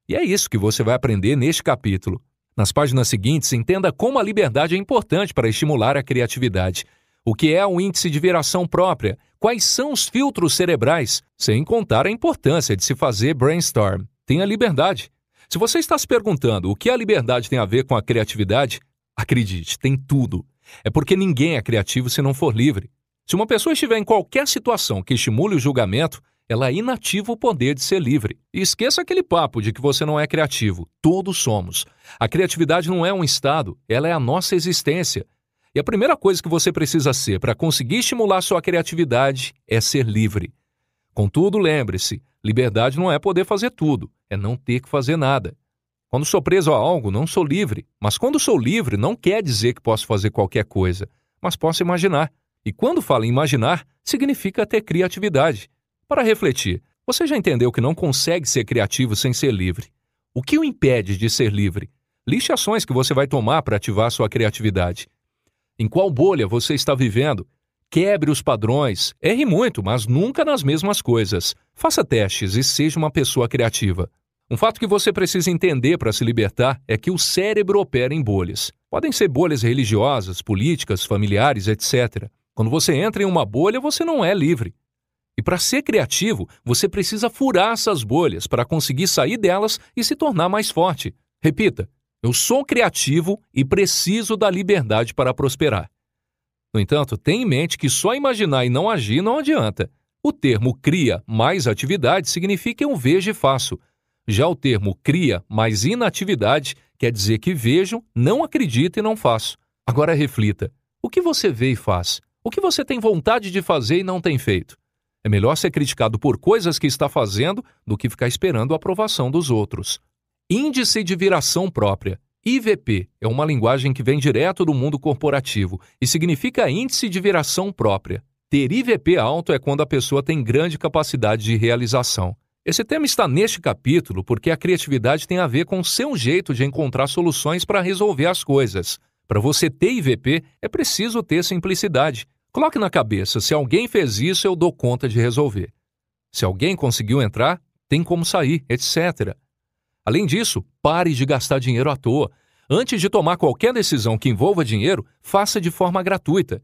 Speaker 1: E é isso que você vai aprender neste capítulo. Nas páginas seguintes, entenda como a liberdade é importante para estimular a criatividade. O que é o índice de viração própria? Quais são os filtros cerebrais? Sem contar a importância de se fazer brainstorm. Tenha liberdade. Se você está se perguntando o que a liberdade tem a ver com a criatividade, acredite, tem tudo. É porque ninguém é criativo se não for livre. Se uma pessoa estiver em qualquer situação que estimule o julgamento, ela inativa o poder de ser livre. E esqueça aquele papo de que você não é criativo. Todos somos. A criatividade não é um estado, ela é a nossa existência. E a primeira coisa que você precisa ser para conseguir estimular sua criatividade é ser livre. Contudo, lembre-se, liberdade não é poder fazer tudo, é não ter que fazer nada. Quando sou preso a algo, não sou livre. Mas quando sou livre, não quer dizer que posso fazer qualquer coisa, mas posso imaginar. E quando falo em imaginar, significa ter criatividade. Para refletir, você já entendeu que não consegue ser criativo sem ser livre. O que o impede de ser livre? Liste ações que você vai tomar para ativar sua criatividade. Em qual bolha você está vivendo? Quebre os padrões. Erre muito, mas nunca nas mesmas coisas. Faça testes e seja uma pessoa criativa. Um fato que você precisa entender para se libertar é que o cérebro opera em bolhas. Podem ser bolhas religiosas, políticas, familiares, etc. Quando você entra em uma bolha, você não é livre. E para ser criativo, você precisa furar essas bolhas para conseguir sair delas e se tornar mais forte. Repita, eu sou criativo e preciso da liberdade para prosperar. No entanto, tenha em mente que só imaginar e não agir não adianta. O termo cria mais atividade significa eu vejo e faço. Já o termo cria mais inatividade quer dizer que vejo, não acredito e não faço. Agora reflita, o que você vê e faz? O que você tem vontade de fazer e não tem feito? É melhor ser criticado por coisas que está fazendo do que ficar esperando a aprovação dos outros. Índice de viração própria. IVP é uma linguagem que vem direto do mundo corporativo e significa índice de viração própria. Ter IVP alto é quando a pessoa tem grande capacidade de realização. Esse tema está neste capítulo porque a criatividade tem a ver com o seu jeito de encontrar soluções para resolver as coisas. Para você ter IVP, é preciso ter simplicidade. Coloque na cabeça, se alguém fez isso, eu dou conta de resolver. Se alguém conseguiu entrar, tem como sair, etc. Além disso, pare de gastar dinheiro à toa. Antes de tomar qualquer decisão que envolva dinheiro, faça de forma gratuita.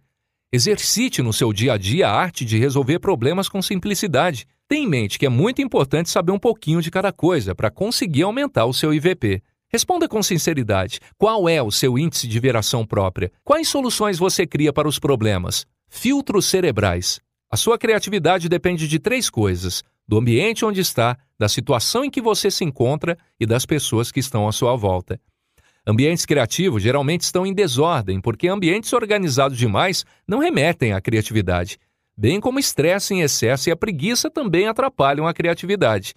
Speaker 1: Exercite no seu dia a dia a arte de resolver problemas com simplicidade. Tenha em mente que é muito importante saber um pouquinho de cada coisa para conseguir aumentar o seu IVP. Responda com sinceridade. Qual é o seu índice de viração própria? Quais soluções você cria para os problemas? Filtros cerebrais. A sua criatividade depende de 3 coisas: do ambiente onde está, da situação em que você se encontra e das pessoas que estão à sua volta. Ambientes criativos geralmente estão em desordem, porque ambientes organizados demais não remetem à criatividade, bem como estresse em excesso e a preguiça também atrapalham a criatividade.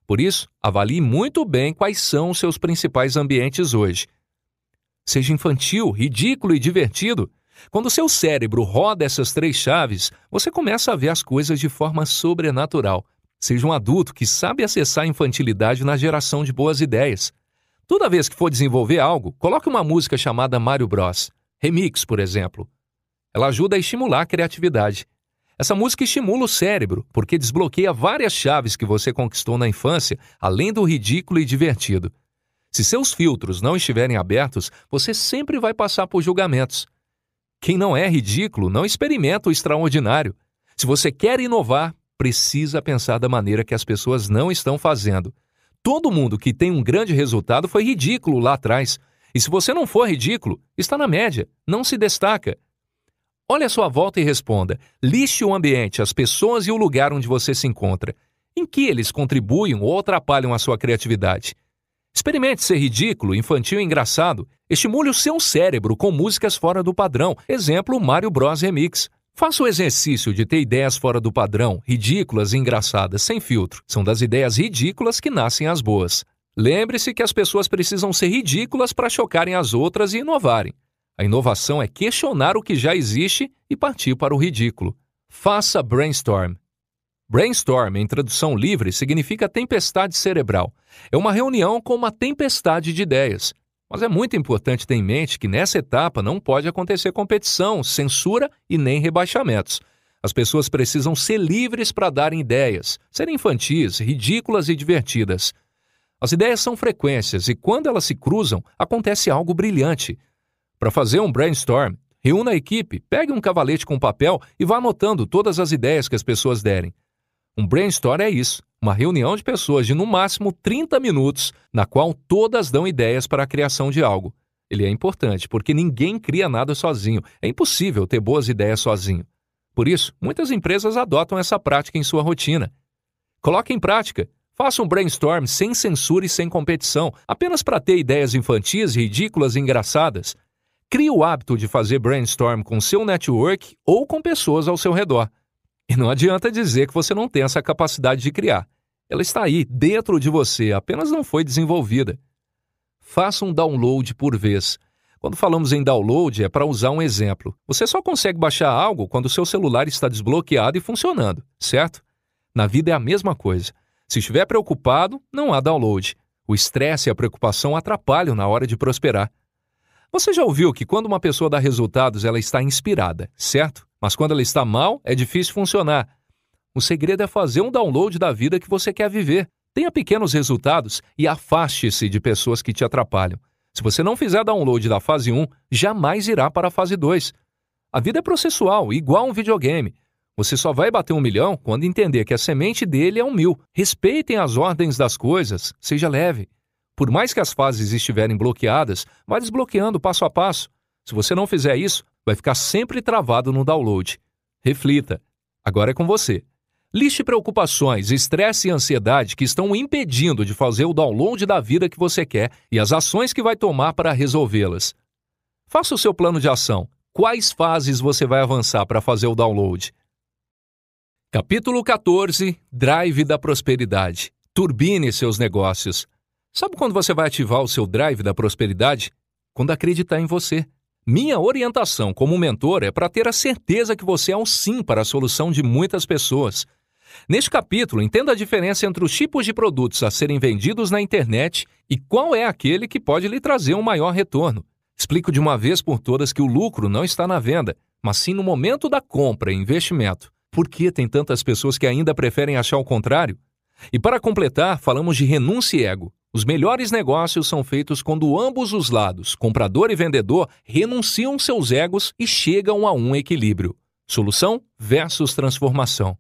Speaker 1: Por isso, avalie muito bem quais são os seus principais ambientes hoje. Seja infantil, ridículo e divertido. Quando seu cérebro roda essas 3 chaves, você começa a ver as coisas de forma sobrenatural. Seja um adulto que sabe acessar a infantilidade na geração de boas ideias. Toda vez que for desenvolver algo, coloque uma música chamada Mario Bros. Remix, por exemplo. Ela ajuda a estimular a criatividade. Essa música estimula o cérebro, porque desbloqueia várias chaves que você conquistou na infância, além do ridículo e divertido. Se seus filtros não estiverem abertos, você sempre vai passar por julgamentos. Quem não é ridículo não experimenta o extraordinário. Se você quer inovar, precisa pensar da maneira que as pessoas não estão fazendo. Todo mundo que tem um grande resultado foi ridículo lá atrás. E se você não for ridículo, está na média, não se destaca. Olhe à sua volta e responda. Liste o ambiente, as pessoas e o lugar onde você se encontra. Em que eles contribuem ou atrapalham a sua criatividade? Experimente ser ridículo, infantil e engraçado. Estimule o seu cérebro com músicas fora do padrão. Exemplo, Mario Bros Remix. Faça o exercício de ter ideias fora do padrão, ridículas e engraçadas, sem filtro. São das ideias ridículas que nascem as boas. Lembre-se que as pessoas precisam ser ridículas para chocarem as outras e inovarem. A inovação é questionar o que já existe e partir para o ridículo. Faça brainstorm. Brainstorm, em tradução livre, significa tempestade cerebral. É uma reunião com uma tempestade de ideias. Mas é muito importante ter em mente que nessa etapa não pode acontecer competição, censura e nem rebaixamentos. As pessoas precisam ser livres para darem ideias, serem infantis, ridículas e divertidas. As ideias são frequências e quando elas se cruzam, acontece algo brilhante. Para fazer um brainstorm, reúna a equipe, pegue um cavalete com papel e vá anotando todas as ideias que as pessoas derem. Um brainstorm é isso, uma reunião de pessoas de no máximo 30 minutos, na qual todas dão ideias para a criação de algo. Ele é importante porque ninguém cria nada sozinho, é impossível ter boas ideias sozinho. Por isso, muitas empresas adotam essa prática em sua rotina. Coloque em prática. Faça um brainstorm sem censura e sem competição, apenas para ter ideias infantis, ridículas e engraçadas. Crie o hábito de fazer brainstorm com seu network ou com pessoas ao seu redor. E não adianta dizer que você não tem essa capacidade de criar. Ela está aí, dentro de você, apenas não foi desenvolvida. Faça um download por vez. Quando falamos em download, é para usar um exemplo. Você só consegue baixar algo quando o seu celular está desbloqueado e funcionando, certo? Na vida é a mesma coisa. Se estiver preocupado, não há download. O estresse e a preocupação atrapalham na hora de prosperar. Você já ouviu que quando uma pessoa dá resultados, ela está inspirada, certo? Mas quando ela está mal, é difícil funcionar. O segredo é fazer um download da vida que você quer viver. Tenha pequenos resultados e afaste-se de pessoas que te atrapalham. Se você não fizer download da fase 1, jamais irá para a fase 2. A vida é processual, igual um videogame. Você só vai bater 1 milhão quando entender que a semente dele é 1.000. Respeitem as ordens das coisas, seja leve. Por mais que as fases estiverem bloqueadas, vá desbloqueando passo a passo. Se você não fizer isso, vai ficar sempre travado no download. Reflita. Agora é com você. Liste preocupações, estresse e ansiedade que estão o impedindo de fazer o download da vida que você quer e as ações que vai tomar para resolvê-las. Faça o seu plano de ação. Quais fases você vai avançar para fazer o download? Capítulo 14. Drive da prosperidade. Turbine seus negócios. Sabe quando você vai ativar o seu drive da prosperidade? Quando acreditar em você. Minha orientação como mentor é para ter a certeza que você é um sim para a solução de muitas pessoas. Neste capítulo, entenda a diferença entre os tipos de produtos a serem vendidos na internet e qual é aquele que pode lhe trazer um maior retorno. Explico de uma vez por todas que o lucro não está na venda, mas sim no momento da compra e investimento. Por que tem tantas pessoas que ainda preferem achar o contrário? E para completar, falamos de renúncia e ego. Os melhores negócios são feitos quando ambos os lados, comprador e vendedor, renunciam seus egos e chegam a um equilíbrio. Solução versus transformação.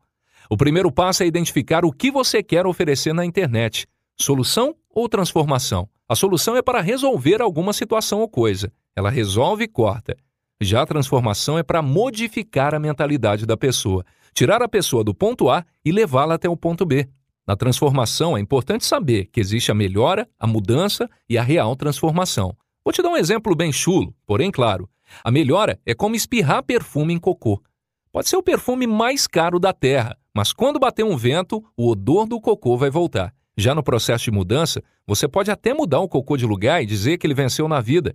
Speaker 1: O primeiro passo é identificar o que você quer oferecer na internet. Solução ou transformação? A solução é para resolver alguma situação ou coisa. Ela resolve e corta. Já a transformação é para modificar a mentalidade da pessoa, tirar a pessoa do ponto A e levá-la até o ponto B. Na transformação, é importante saber que existe a melhora, a mudança e a real transformação. Vou te dar um exemplo bem chulo, porém claro. A melhora é como espirrar perfume em cocô. Pode ser o perfume mais caro da Terra, mas quando bater um vento, o odor do cocô vai voltar. Já no processo de mudança, você pode até mudar o cocô de lugar e dizer que ele venceu na vida.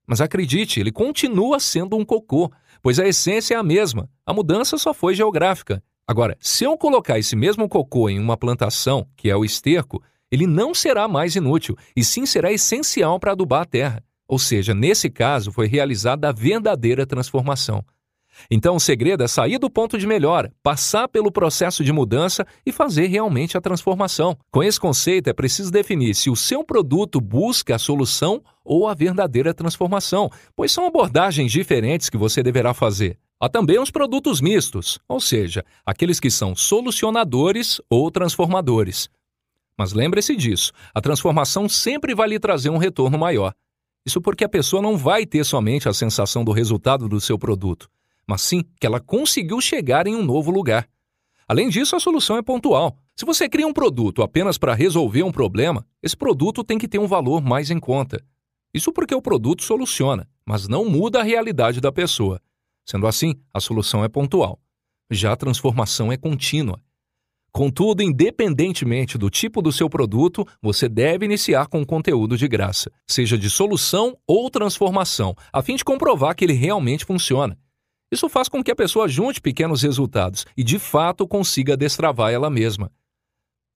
Speaker 1: Mas acredite, ele continua sendo um cocô, pois a essência é a mesma. A mudança só foi geográfica. Agora, se eu colocar esse mesmo cocô em uma plantação, que é o esterco, ele não será mais inútil, e sim será essencial para adubar a terra. Ou seja, nesse caso, foi realizada a verdadeira transformação. Então, o segredo é sair do ponto de melhora, passar pelo processo de mudança e fazer realmente a transformação. Com esse conceito, é preciso definir se o seu produto busca a solução ou a verdadeira transformação, pois são abordagens diferentes que você deverá fazer. Há também os produtos mistos, ou seja, aqueles que são solucionadores ou transformadores. Mas lembre-se disso, a transformação sempre vai lhe trazer um retorno maior. Isso porque a pessoa não vai ter somente a sensação do resultado do seu produto, mas sim que ela conseguiu chegar em um novo lugar. Além disso, a solução é pontual. Se você cria um produto apenas para resolver um problema, esse produto tem que ter um valor mais em conta. Isso porque o produto soluciona, mas não muda a realidade da pessoa. Sendo assim, a solução é pontual. Já a transformação é contínua. Contudo, independentemente do tipo do seu produto, você deve iniciar com conteúdo de graça, seja de solução ou transformação, a fim de comprovar que ele realmente funciona. Isso faz com que a pessoa junte pequenos resultados e, de fato, consiga destravar ela mesma.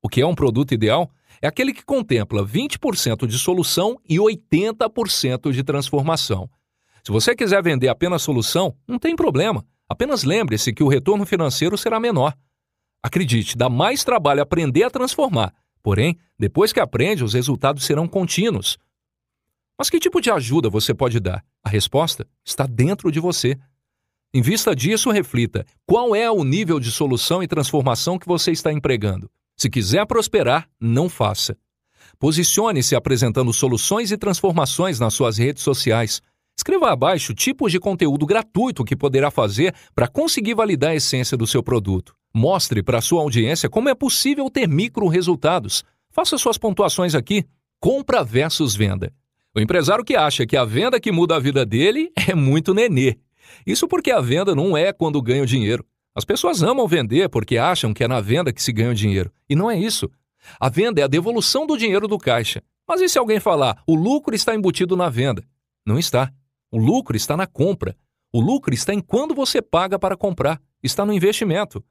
Speaker 1: O que é um produto ideal? É aquele que contempla 20% de solução e 80% de transformação. Se você quiser vender apenas solução, não tem problema. Apenas lembre-se que o retorno financeiro será menor. Acredite, dá mais trabalho aprender a transformar. Porém, depois que aprende, os resultados serão contínuos. Mas que tipo de ajuda você pode dar? A resposta está dentro de você. Em vista disso, reflita qual é o nível de solução e transformação que você está empregando. Se quiser prosperar, não faça. Posicione-se apresentando soluções e transformações nas suas redes sociais. Escreva abaixo tipos de conteúdo gratuito que poderá fazer para conseguir validar a essência do seu produto. Mostre para a sua audiência como é possível ter micro resultados. Faça suas pontuações aqui. Compra versus venda. O empresário que acha que a venda que muda a vida dele é muito nenê. Isso porque a venda não é quando ganha o dinheiro. As pessoas amam vender porque acham que é na venda que se ganha o dinheiro. E não é isso. A venda é a devolução do dinheiro do caixa. Mas e se alguém falar, o lucro está embutido na venda? Não está. O lucro está na compra. O lucro está em quando você paga para comprar. Está no investimento.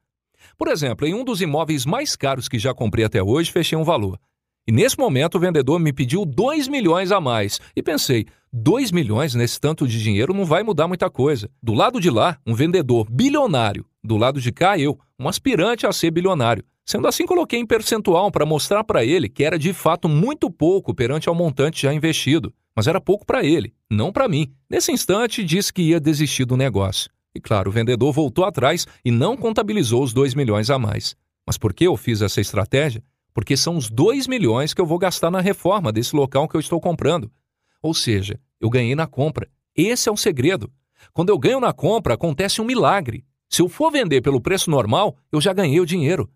Speaker 1: Por exemplo, em um dos imóveis mais caros que já comprei até hoje, fechei um valor. E nesse momento o vendedor me pediu 2 milhões a mais. E pensei, 2 milhões nesse tanto de dinheiro não vai mudar muita coisa. Do lado de lá, um vendedor bilionário. Do lado de cá, eu, um aspirante a ser bilionário. Sendo assim, coloquei em percentual para mostrar para ele que era de fato muito pouco perante ao montante já investido. Mas era pouco para ele, não para mim. Nesse instante, disse que ia desistir do negócio. E claro, o vendedor voltou atrás e não contabilizou os 2 milhões a mais. Mas por que eu fiz essa estratégia? Porque são os 2 milhões que eu vou gastar na reforma desse local que eu estou comprando. Ou seja, eu ganhei na compra. Esse é o segredo. Quando eu ganho na compra, acontece um milagre. Se eu for vender pelo preço normal, eu já ganhei o dinheiro.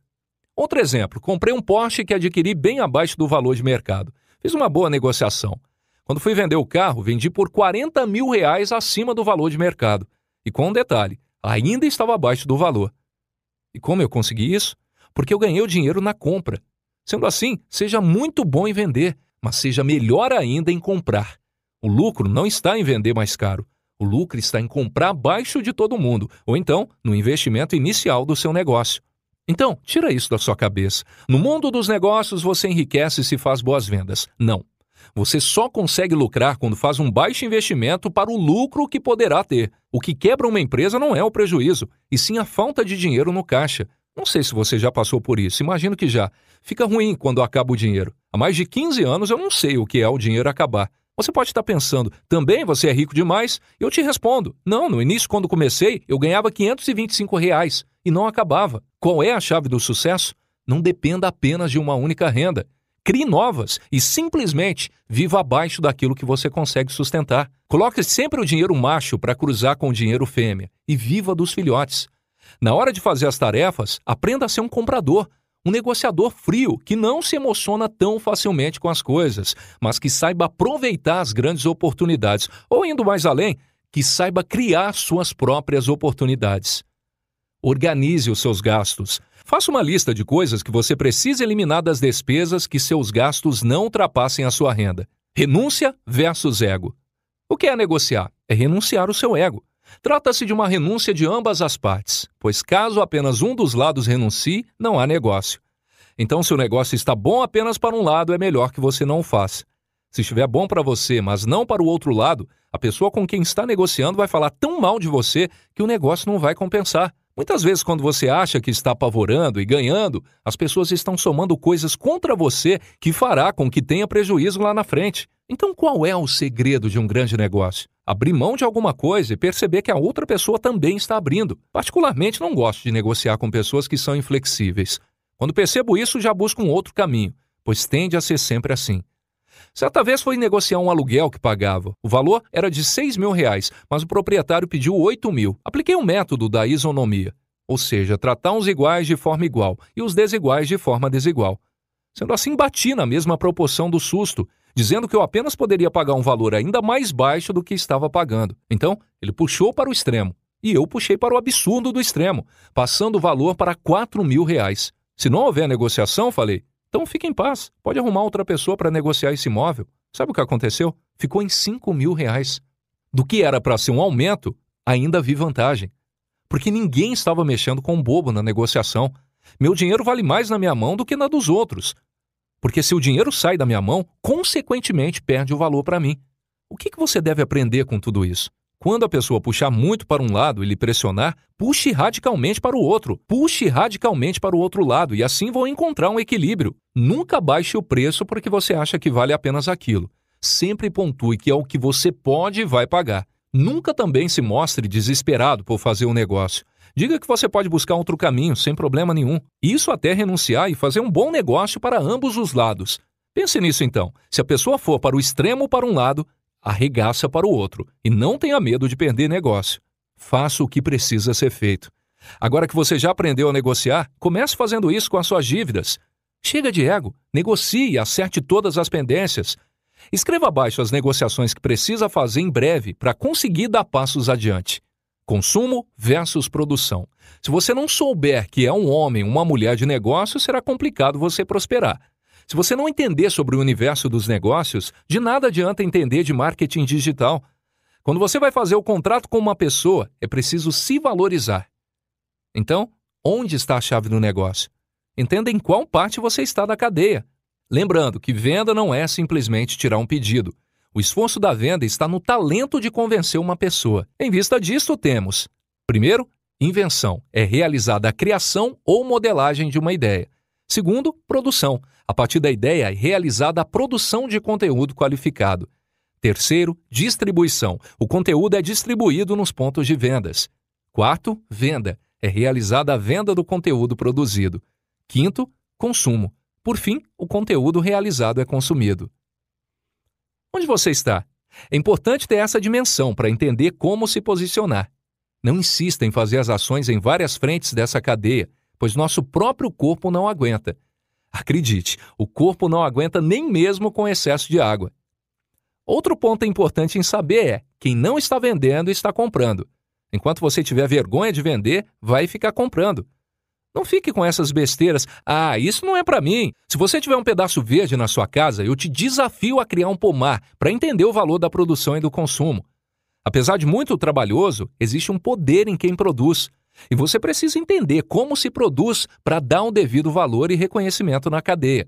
Speaker 1: Outro exemplo, comprei um Porsche que adquiri bem abaixo do valor de mercado. Fiz uma boa negociação. Quando fui vender o carro, vendi por R$40 mil acima do valor de mercado. E com um detalhe, ainda estava abaixo do valor. E como eu consegui isso? Porque eu ganhei o dinheiro na compra. Sendo assim, seja muito bom em vender, mas seja melhor ainda em comprar. O lucro não está em vender mais caro. O lucro está em comprar abaixo de todo mundo, ou então no investimento inicial do seu negócio. Então, tira isso da sua cabeça. No mundo dos negócios, você enriquece se faz boas vendas. Não. Você só consegue lucrar quando faz um baixo investimento para o lucro que poderá ter. O que quebra uma empresa não é o prejuízo, e sim a falta de dinheiro no caixa. Não sei se você já passou por isso, imagino que já. Fica ruim quando acaba o dinheiro. Há mais de 15 anos eu não sei o que é o dinheiro acabar. Você pode estar pensando, também você é rico demais? Eu te respondo, não, no início quando comecei eu ganhava R$525 e não acabava. Qual é a chave do sucesso? Não dependa apenas de uma única renda. Crie novas e simplesmente viva abaixo daquilo que você consegue sustentar. Coloque sempre o dinheiro macho para cruzar com o dinheiro fêmea e viva dos filhotes. Na hora de fazer as tarefas, aprenda a ser um comprador, um negociador frio que não se emociona tão facilmente com as coisas, mas que saiba aproveitar as grandes oportunidades, ou indo mais além, que saiba criar suas próprias oportunidades. Organize os seus gastos. Faça uma lista de coisas que você precisa eliminar das despesas que seus gastos não ultrapassem a sua renda. Renúncia versus ego. O que é negociar? É renunciar o seu ego. Trata-se de uma renúncia de ambas as partes, pois caso apenas um dos lados renuncie, não há negócio. Então, se o negócio está bom apenas para um lado, é melhor que você não o faça. Se estiver bom para você, mas não para o outro lado, a pessoa com quem está negociando vai falar tão mal de você que o negócio não vai compensar. Muitas vezes, quando você acha que está apavorando e ganhando, as pessoas estão somando coisas contra você que fará com que tenha prejuízo lá na frente. Então, qual é o segredo de um grande negócio? Abrir mão de alguma coisa e perceber que a outra pessoa também está abrindo. Particularmente, não gosto de negociar com pessoas que são inflexíveis. Quando percebo isso, já busco um outro caminho, pois tende a ser sempre assim. Certa vez fui negociar um aluguel que pagava. O valor era de R$6 mil, mas o proprietário pediu 8 mil. Apliquei o método da isonomia, ou seja, tratar os iguais de forma igual e os desiguais de forma desigual. Sendo assim, bati na mesma proporção do susto, dizendo que eu apenas poderia pagar um valor ainda mais baixo do que estava pagando. Então, ele puxou para o extremo, e eu puxei para o absurdo do extremo, passando o valor para R$4 mil. Se não houver negociação, falei, então fique em paz, pode arrumar outra pessoa para negociar esse imóvel. Sabe o que aconteceu? Ficou em R$5 mil. Do que era para ser um aumento, ainda vi vantagem. Porque ninguém estava mexendo com um bobo na negociação. Meu dinheiro vale mais na minha mão do que na dos outros. Porque se o dinheiro sai da minha mão, consequentemente perde o valor para mim. O que você deve aprender com tudo isso? Quando a pessoa puxar muito para um lado e lhe pressionar, puxe radicalmente para o outro. Puxe radicalmente para o outro lado e assim vão encontrar um equilíbrio. Nunca baixe o preço porque você acha que vale apenas aquilo. Sempre pontue que é o que você pode e vai pagar. Nunca também se mostre desesperado por fazer um negócio. Diga que você pode buscar outro caminho sem problema nenhum. Isso até renunciar e fazer um bom negócio para ambos os lados. Pense nisso então. Se a pessoa for para o extremo para um lado, arregaça para o outro e não tenha medo de perder negócio. Faça o que precisa ser feito. Agora que você já aprendeu a negociar, comece fazendo isso com as suas dívidas. Chega de ego, negocie e acerte todas as pendências. Escreva abaixo as negociações que precisa fazer em breve para conseguir dar passos adiante. Consumo versus produção. Se você não souber que é um homem, uma mulher de negócio, será complicado você prosperar. Se você não entender sobre o universo dos negócios, de nada adianta entender de marketing digital. Quando você vai fazer o contrato com uma pessoa, é preciso se valorizar. Então, onde está a chave do negócio? Entenda em qual parte você está da cadeia. Lembrando que venda não é simplesmente tirar um pedido. O esforço da venda está no talento de convencer uma pessoa. Em vista disso, temos: primeiro, invenção. É realizada a criação ou modelagem de uma ideia. Segundo, produção. A partir da ideia é realizada a produção de conteúdo qualificado. Terceiro, distribuição. O conteúdo é distribuído nos pontos de vendas. Quarto, venda. É realizada a venda do conteúdo produzido. Quinto, consumo. Por fim, o conteúdo realizado é consumido. Onde você está? É importante ter essa dimensão para entender como se posicionar. Não insista em fazer as ações em várias frentes dessa cadeia, pois nosso próprio corpo não aguenta. Acredite, o corpo não aguenta nem mesmo com excesso de água. Outro ponto importante em saber é: quem não está vendendo está comprando. Enquanto você tiver vergonha de vender, vai ficar comprando. Não fique com essas besteiras: ah, isso não é para mim. Se você tiver um pedaço verde na sua casa, eu te desafio a criar um pomar para entender o valor da produção e do consumo. Apesar de muito trabalhoso, existe um poder em quem produz. E você precisa entender como se produz para dar um devido valor e reconhecimento na cadeia.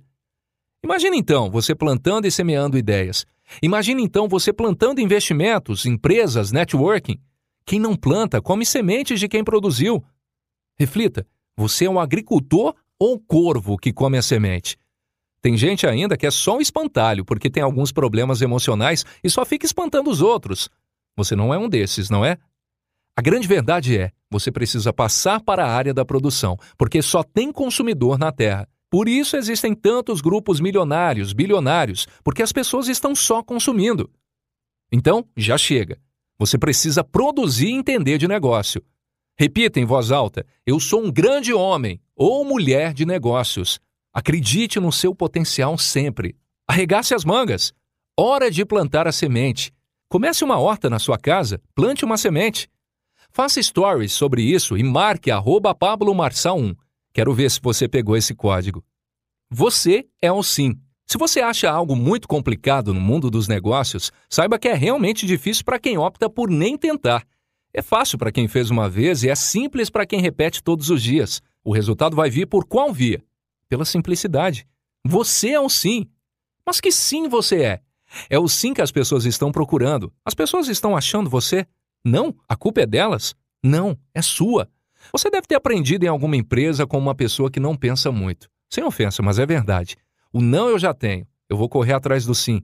Speaker 1: Imagine então você plantando e semeando ideias. Imagine então você plantando investimentos, empresas, networking. Quem não planta, come sementes de quem produziu. Reflita, você é um agricultor ou um corvo que come a semente? Tem gente ainda que é só um espantalho porque tem alguns problemas emocionais e só fica espantando os outros. Você não é um desses, não é? A grande verdade é, você precisa passar para a área da produção, porque só tem consumidor na Terra. Por isso existem tantos grupos milionários, bilionários, porque as pessoas estão só consumindo. Então, já chega. Você precisa produzir e entender de negócio. Repita em voz alta: eu sou um grande homem ou mulher de negócios. Acredite no seu potencial sempre. Arregace as mangas. Hora de plantar a semente. Comece uma horta na sua casa, plante uma semente. Faça stories sobre isso e marque @PabloMarçal1. Quero ver se você pegou esse código. Você é um sim. Se você acha algo muito complicado no mundo dos negócios, saiba que é realmente difícil para quem opta por nem tentar. É fácil para quem fez uma vez e é simples para quem repete todos os dias. O resultado vai vir por qual via? Pela simplicidade. Você é um sim. Mas que sim você é? É o sim que as pessoas estão procurando. As pessoas estão achando você? Não, a culpa é delas? Não, é sua. Você deve ter aprendido em alguma empresa com uma pessoa que não pensa muito. Sem ofensa, mas é verdade. O não eu já tenho, eu vou correr atrás do sim.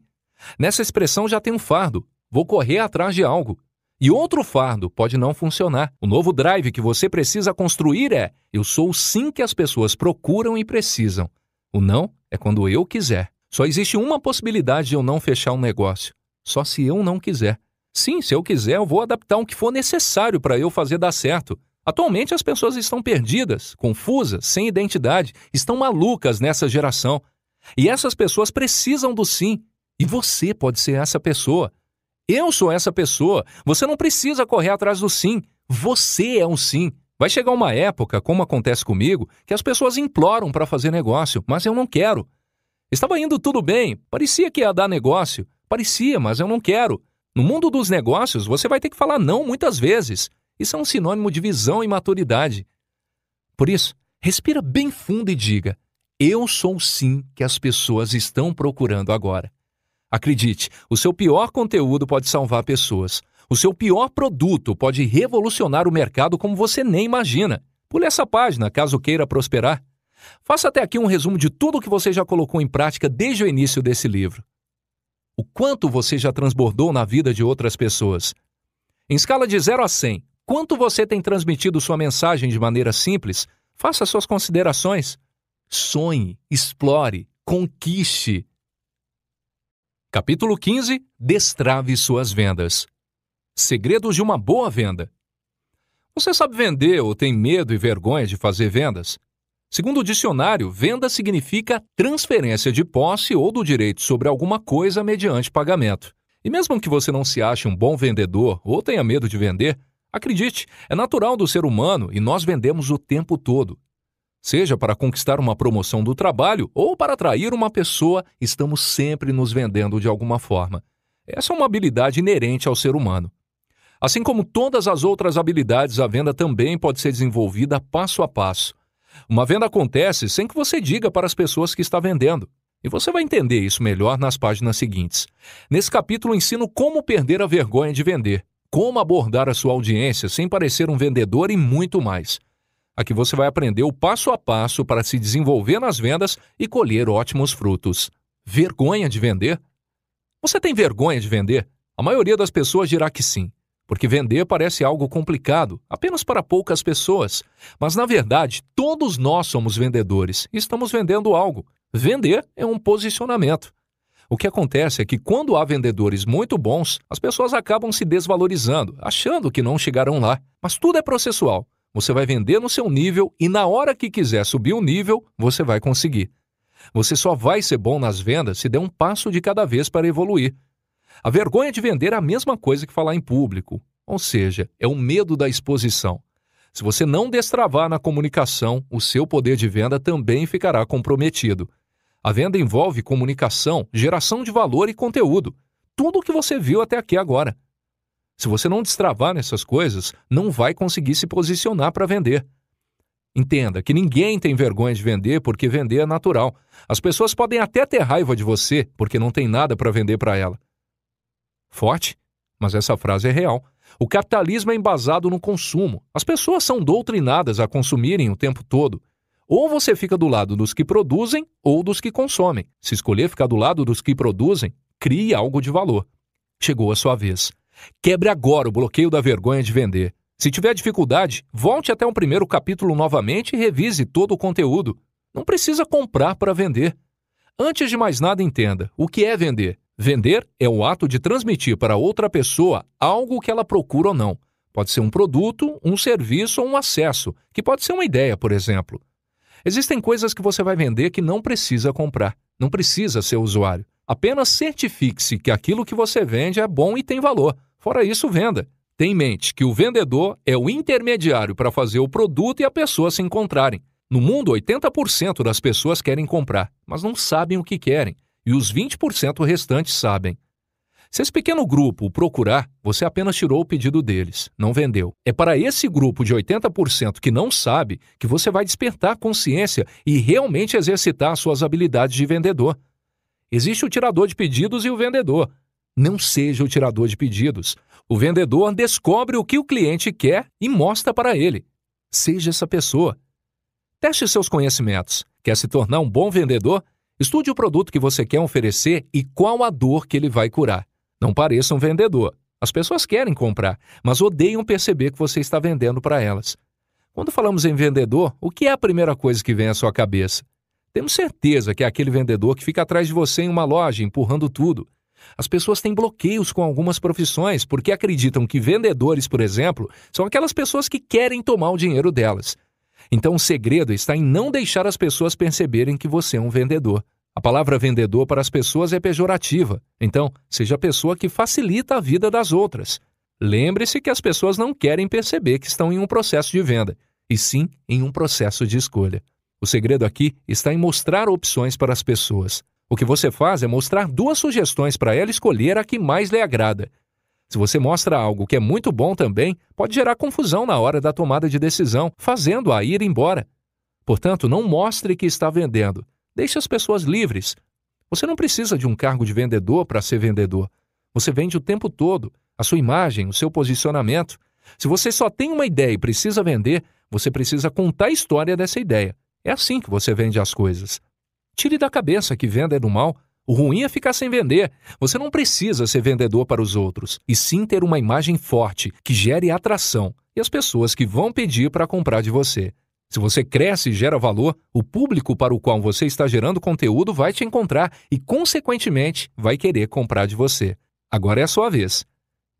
Speaker 1: Nessa expressão já tem um fardo, vou correr atrás de algo. E outro fardo pode não funcionar. O novo drive que você precisa construir é: eu sou o sim que as pessoas procuram e precisam. O não é quando eu quiser. Só existe uma possibilidade de eu não fechar um negócio. Só se eu não quiser. Sim, se eu quiser, eu vou adaptar o que for necessário para eu fazer dar certo. Atualmente as pessoas estão perdidas, confusas, sem identidade, estão malucas nessa geração. E essas pessoas precisam do sim. E você pode ser essa pessoa. Eu sou essa pessoa. Você não precisa correr atrás do sim. Você é um sim. Vai chegar uma época, como acontece comigo, que as pessoas imploram para fazer negócio, mas eu não quero. Estava indo tudo bem, parecia que ia dar negócio. Parecia, mas eu não quero. No mundo dos negócios, você vai ter que falar não muitas vezes. Isso é um sinônimo de visão e maturidade. Por isso, respira bem fundo e diga: eu sou o sim que as pessoas estão procurando agora. Acredite, o seu pior conteúdo pode salvar pessoas. O seu pior produto pode revolucionar o mercado como você nem imagina. Pule essa página, caso queira prosperar. Faça até aqui um resumo de tudo o que você já colocou em prática desde o início desse livro. O quanto você já transbordou na vida de outras pessoas. Em escala de 0 a 100, quanto você tem transmitido sua mensagem de maneira simples? Faça suas considerações. Sonhe, explore, conquiste. Capítulo 15. Destrave suas vendas. Segredos de uma boa venda. Você sabe vender ou tem medo e vergonha de fazer vendas? Segundo o dicionário, venda significa transferência de posse ou do direito sobre alguma coisa mediante pagamento. E mesmo que você não se ache um bom vendedor ou tenha medo de vender, acredite, é natural do ser humano e nós vendemos o tempo todo. Seja para conquistar uma promoção do trabalho ou para atrair uma pessoa, estamos sempre nos vendendo de alguma forma. Essa é uma habilidade inerente ao ser humano. Assim como todas as outras habilidades, a venda também pode ser desenvolvida passo a passo. Uma venda acontece sem que você diga para as pessoas que está vendendo. E você vai entender isso melhor nas páginas seguintes. Nesse capítulo, ensino como perder a vergonha de vender, como abordar a sua audiência sem parecer um vendedor e muito mais. Aqui você vai aprender o passo a passo para se desenvolver nas vendas e colher ótimos frutos. Vergonha de vender? Você tem vergonha de vender? A maioria das pessoas dirá que sim. Porque vender parece algo complicado, apenas para poucas pessoas. Mas, na verdade, todos nós somos vendedores e estamos vendendo algo. Vender é um posicionamento. O que acontece é que, quando há vendedores muito bons, as pessoas acabam se desvalorizando, achando que não chegarão lá. Mas tudo é processual. Você vai vender no seu nível e, na hora que quiser subir o nível, você vai conseguir. Você só vai ser bom nas vendas se der um passo de cada vez para evoluir. A vergonha de vender é a mesma coisa que falar em público, ou seja, é o medo da exposição. Se você não destravar na comunicação, o seu poder de venda também ficará comprometido. A venda envolve comunicação, geração de valor e conteúdo. Tudo o que você viu até aqui agora. Se você não destravar nessas coisas, não vai conseguir se posicionar para vender. Entenda que ninguém tem vergonha de vender porque vender é natural. As pessoas podem até ter raiva de você porque não tem nada para vender para ela. Forte? Mas essa frase é real. O capitalismo é embasado no consumo. As pessoas são doutrinadas a consumirem o tempo todo. Ou você fica do lado dos que produzem ou dos que consomem. Se escolher ficar do lado dos que produzem, crie algo de valor. Chegou a sua vez. Quebre agora o bloqueio da vergonha de vender. Se tiver dificuldade, volte até o primeiro capítulo novamente e revise todo o conteúdo. Não precisa comprar para vender. Antes de mais nada, entenda o que é vender. Vender é o ato de transmitir para outra pessoa algo que ela procura ou não. Pode ser um produto, um serviço ou um acesso, que pode ser uma ideia, por exemplo. Existem coisas que você vai vender que não precisa comprar, não precisa ser usuário. Apenas certifique-se que aquilo que você vende é bom e tem valor. Fora isso, venda. Tenha em mente que o vendedor é o intermediário para fazer o produto e a pessoa se encontrarem. No mundo, 80% das pessoas querem comprar, mas não sabem o que querem. E os 20% restantes sabem. Se esse pequeno grupo o procurar, você apenas tirou o pedido deles, não vendeu. É para esse grupo de 80% que não sabe que você vai despertar consciência e realmente exercitar suas habilidades de vendedor. Existe o tirador de pedidos e o vendedor. Não seja o tirador de pedidos. O vendedor descobre o que o cliente quer e mostra para ele. Seja essa pessoa. Teste seus conhecimentos. Quer se tornar um bom vendedor? Estude o produto que você quer oferecer e qual a dor que ele vai curar. Não pareça um vendedor. As pessoas querem comprar, mas odeiam perceber que você está vendendo para elas. Quando falamos em vendedor, o que é a primeira coisa que vem à sua cabeça? Temos certeza que é aquele vendedor que fica atrás de você em uma loja, empurrando tudo. As pessoas têm bloqueios com algumas profissões porque acreditam que vendedores, por exemplo, são aquelas pessoas que querem tomar o dinheiro delas. Então o segredo está em não deixar as pessoas perceberem que você é um vendedor. A palavra vendedor para as pessoas é pejorativa. Então, seja a pessoa que facilita a vida das outras. Lembre-se que as pessoas não querem perceber que estão em um processo de venda, e sim em um processo de escolha. O segredo aqui está em mostrar opções para as pessoas. O que você faz é mostrar 2 sugestões para ela escolher a que mais lhe agrada. Se você mostra algo que é muito bom também, pode gerar confusão na hora da tomada de decisão, fazendo-a ir embora. Portanto, não mostre que está vendendo. Deixe as pessoas livres. Você não precisa de um cargo de vendedor para ser vendedor. Você vende o tempo todo. a sua imagem, o seu posicionamento. Se você só tem uma ideia e precisa vender, você precisa contar a história dessa ideia. É assim que você vende as coisas. Tire da cabeça que venda é do mal. O ruim é ficar sem vender. Você não precisa ser vendedor para os outros, e sim ter uma imagem forte, que gere atração, e as pessoas que vão pedir para comprar de você. Se você cresce e gera valor, o público para o qual você está gerando conteúdo vai te encontrar e, consequentemente, vai querer comprar de você. Agora é a sua vez.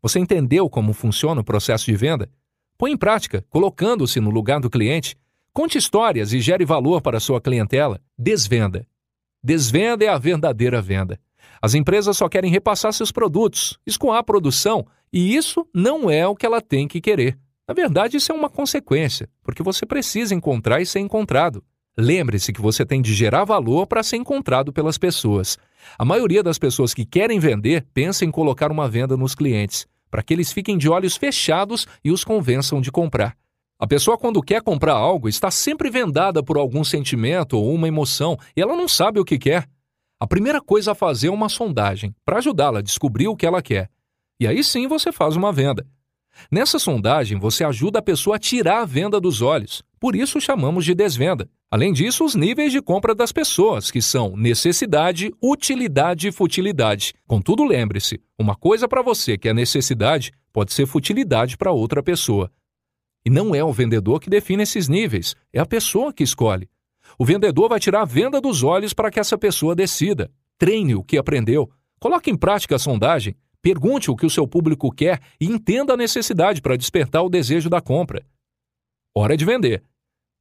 Speaker 1: Você entendeu como funciona o processo de venda? Põe em prática, colocando-se no lugar do cliente. Conte histórias e gere valor para a sua clientela. Desvenda. Desvenda é a verdadeira venda. As empresas só querem repassar seus produtos, escoar a produção, e isso não é o que ela tem que querer. Na verdade, isso é uma consequência, porque você precisa encontrar e ser encontrado. Lembre-se que você tem de gerar valor para ser encontrado pelas pessoas. A maioria das pessoas que querem vender pensa em colocar uma venda nos clientes, para que eles fiquem de olhos fechados e os convençam de comprar. A pessoa, quando quer comprar algo, está sempre vendada por algum sentimento ou uma emoção, e ela não sabe o que quer. A primeira coisa a fazer é uma sondagem, para ajudá-la a descobrir o que ela quer. E aí sim você faz uma venda. Nessa sondagem, você ajuda a pessoa a tirar a venda dos olhos. Por isso chamamos de desvenda. Além disso, os níveis de compra das pessoas, que são necessidade, utilidade e futilidade. Contudo, lembre-se, uma coisa para você que é necessidade pode ser futilidade para outra pessoa. E não é o vendedor que define esses níveis, é a pessoa que escolhe. O vendedor vai tirar a venda dos olhos para que essa pessoa decida. Treine o que aprendeu. Coloque em prática a sondagem. Pergunte o que o seu público quer e entenda a necessidade para despertar o desejo da compra. Hora de vender.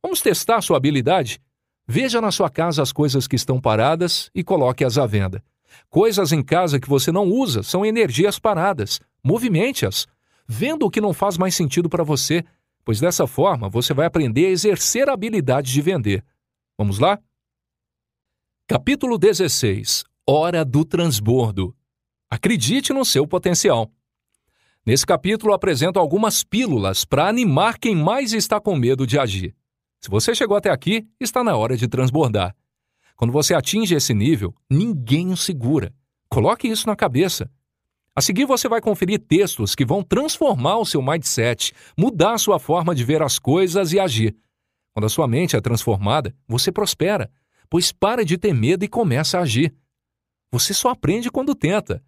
Speaker 1: Vamos testar sua habilidade? Veja na sua casa as coisas que estão paradas e coloque-as à venda. Coisas em casa que você não usa são energias paradas. Movimente-as. Venda o que não faz mais sentido para você, pois dessa forma você vai aprender a exercer a habilidade de vender. Vamos lá? Capítulo 16. Hora do transbordo. Acredite no seu potencial. Nesse capítulo, apresento algumas pílulas para animar quem mais está com medo de agir. Se você chegou até aqui, está na hora de transbordar. Quando você atinge esse nível, ninguém o segura. Coloque isso na cabeça. A seguir, você vai conferir textos que vão transformar o seu mindset, mudar a sua forma de ver as coisas e agir. Quando a sua mente é transformada, você prospera, pois para de ter medo e começa a agir. Você só aprende quando tenta.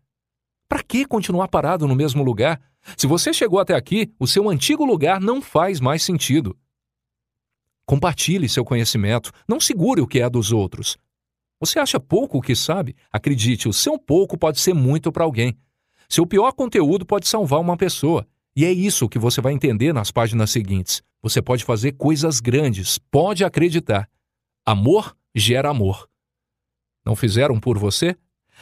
Speaker 1: Para que continuar parado no mesmo lugar? Se você chegou até aqui, o seu antigo lugar não faz mais sentido. Compartilhe seu conhecimento, não segure o que é dos outros. Você acha pouco o que sabe? Acredite, o seu pouco pode ser muito para alguém. Seu pior conteúdo pode salvar uma pessoa. E é isso que você vai entender nas páginas seguintes. Você pode fazer coisas grandes, pode acreditar. Amor gera amor. Não fizeram por você?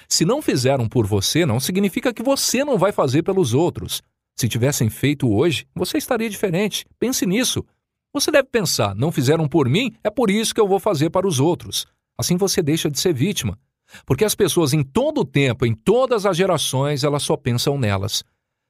Speaker 1: Se não fizeram por você, não significa que você não vai fazer pelos outros. Se tivessem feito hoje, você estaria diferente. Pense nisso. Você deve pensar, não fizeram por mim, é por isso que eu vou fazer para os outros. Assim você deixa de ser vítima. Porque as pessoas em todo o tempo, em todas as gerações, elas só pensam nelas.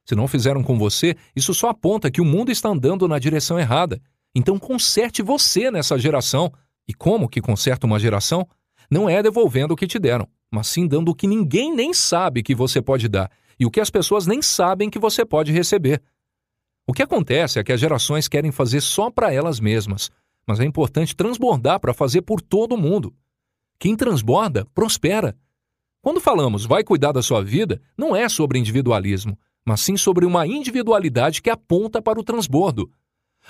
Speaker 1: Se não fizeram com você, isso só aponta que o mundo está andando na direção errada. Então conserte você nessa geração. E como que conserta uma geração? Não é devolvendo o que te deram, mas sim dando o que ninguém nem sabe que você pode dar e o que as pessoas nem sabem que você pode receber. O que acontece é que as gerações querem fazer só para elas mesmas, mas é importante transbordar para fazer por todo mundo. Quem transborda, prospera. Quando falamos vai cuidar da sua vida, não é sobre individualismo, mas sim sobre uma individualidade que aponta para o transbordo.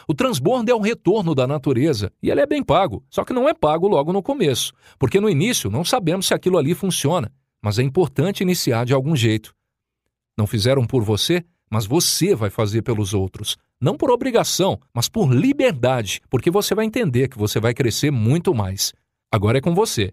Speaker 1: O transbordo é o retorno da natureza e ele é bem pago, só que não é pago logo no começo, porque no início não sabemos se aquilo ali funciona, mas é importante iniciar de algum jeito. Não fizeram por você, mas você vai fazer pelos outros. Não por obrigação, mas por liberdade, porque você vai entender que você vai crescer muito mais. Agora é com você.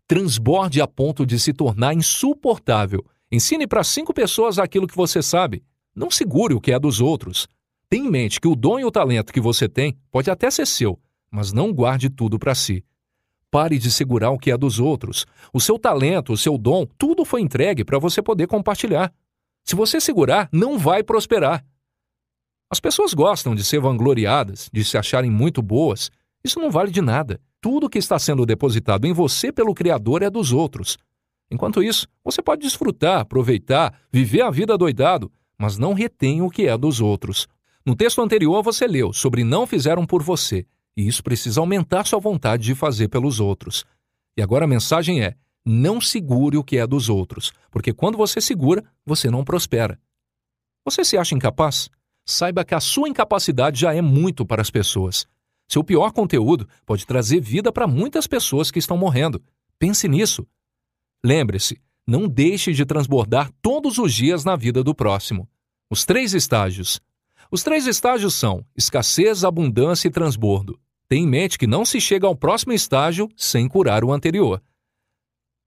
Speaker 1: Transborde a ponto de se tornar insuportável. Ensine para 5 pessoas aquilo que você sabe. Não segure o que é dos outros. Tenha em mente que o dom e o talento que você tem pode até ser seu, mas não guarde tudo para si. Pare de segurar o que é dos outros. O seu talento, o seu dom, tudo foi entregue para você poder compartilhar. Se você segurar, não vai prosperar. As pessoas gostam de ser vangloriadas, de se acharem muito boas. Isso não vale de nada. Tudo que está sendo depositado em você pelo Criador é dos outros. Enquanto isso, você pode desfrutar, aproveitar, viver a vida adoidado, mas não retém o que é dos outros. No texto anterior você leu sobre não fizeram por você, e isso precisa aumentar sua vontade de fazer pelos outros. E agora a mensagem é: não segure o que é dos outros, porque quando você segura, você não prospera. Você se acha incapaz? Saiba que a sua incapacidade já é muito para as pessoas. Seu pior conteúdo pode trazer vida para muitas pessoas que estão morrendo. Pense nisso. Lembre-se, não deixe de transbordar todos os dias na vida do próximo. Os 3 estágios. Os 3 estágios são escassez, abundância e transbordo. Tenha em mente que não se chega ao próximo estágio sem curar o anterior.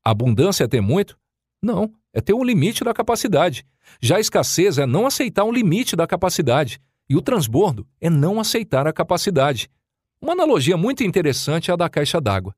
Speaker 1: A abundância é ter muito? Não, é ter um limite da capacidade. Já a escassez é não aceitar um limite da capacidade. E o transbordo é não aceitar a capacidade. Uma analogia muito interessante é a da caixa d'água.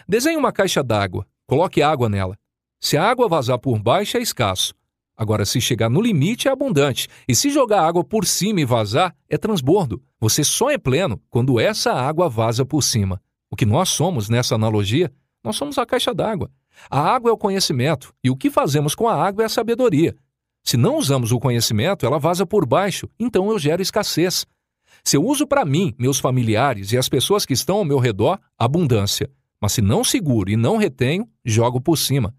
Speaker 1: Desenhe uma caixa d'água, coloque água nela. Se a água vazar por baixo é escasso. Agora, se chegar no limite é abundante. E se jogar água por cima e vazar, é transbordo. Você só é pleno quando essa água vaza por cima. O que nós somos nessa analogia? Nós somos a caixa d'água. A água é o conhecimento, e o que fazemos com a água é a sabedoria. Se não usamos o conhecimento, ela vaza por baixo, então eu gero escassez. Se eu uso para mim, meus familiares e as pessoas que estão ao meu redor, abundância. Mas se não seguro e não retenho, jogo por cima.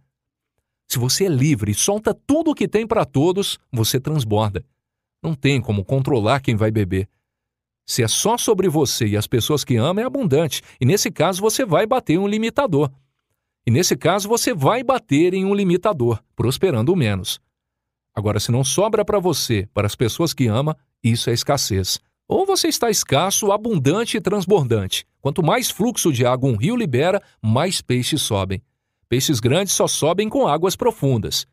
Speaker 1: Se você é livre e solta tudo o que tem para todos, você transborda. Não tem como controlar quem vai beber. Se é só sobre você e as pessoas que ama, é abundante. E nesse caso você vai bater em um limitador. Prosperando menos. Agora, se não sobra para você, para as pessoas que ama, isso é escassez. Ou você está escasso, abundante e transbordante. Quanto mais fluxo de água um rio libera, mais peixes sobem. Peixes grandes só sobem com águas profundas.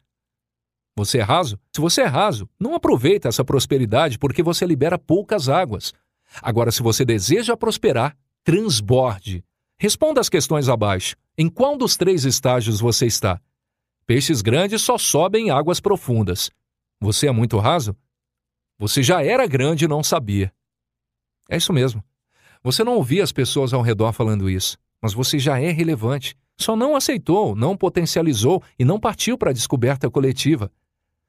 Speaker 1: Você é raso? Se você é raso, não aproveita essa prosperidade porque você libera poucas águas. Agora, se você deseja prosperar, transborde. Responda as questões abaixo. Em qual dos 3 estágios você está? Peixes grandes só sobem em águas profundas. Você é muito raso? Você já era grande e não sabia. É isso mesmo. Você não ouvia as pessoas ao redor falando isso, mas você já é relevante. Só não aceitou, não potencializou e não partiu para a descoberta coletiva.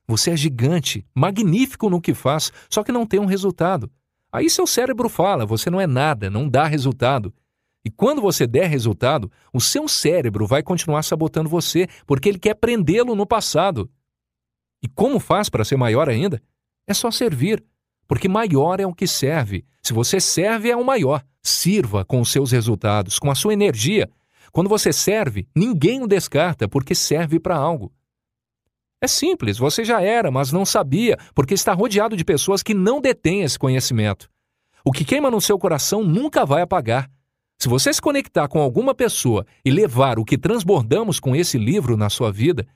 Speaker 1: Você é gigante, magnífico no que faz, só que não tem um resultado. Aí seu cérebro fala, você não é nada, não dá resultado. E quando você der resultado, o seu cérebro vai continuar sabotando você, porque ele quer prendê-lo no passado. E como faz para ser maior ainda? É só servir, porque maior é o que serve. Se você serve, é o maior. Sirva com os seus resultados, com a sua energia. Quando você serve, ninguém o descarta, porque serve para algo. É simples, você já era, mas não sabia, porque está rodeado de pessoas que não detêm esse conhecimento. O que queima no seu coração nunca vai apagar. Se você se conectar com alguma pessoa e levar o que transbordamos com esse livro na sua vida,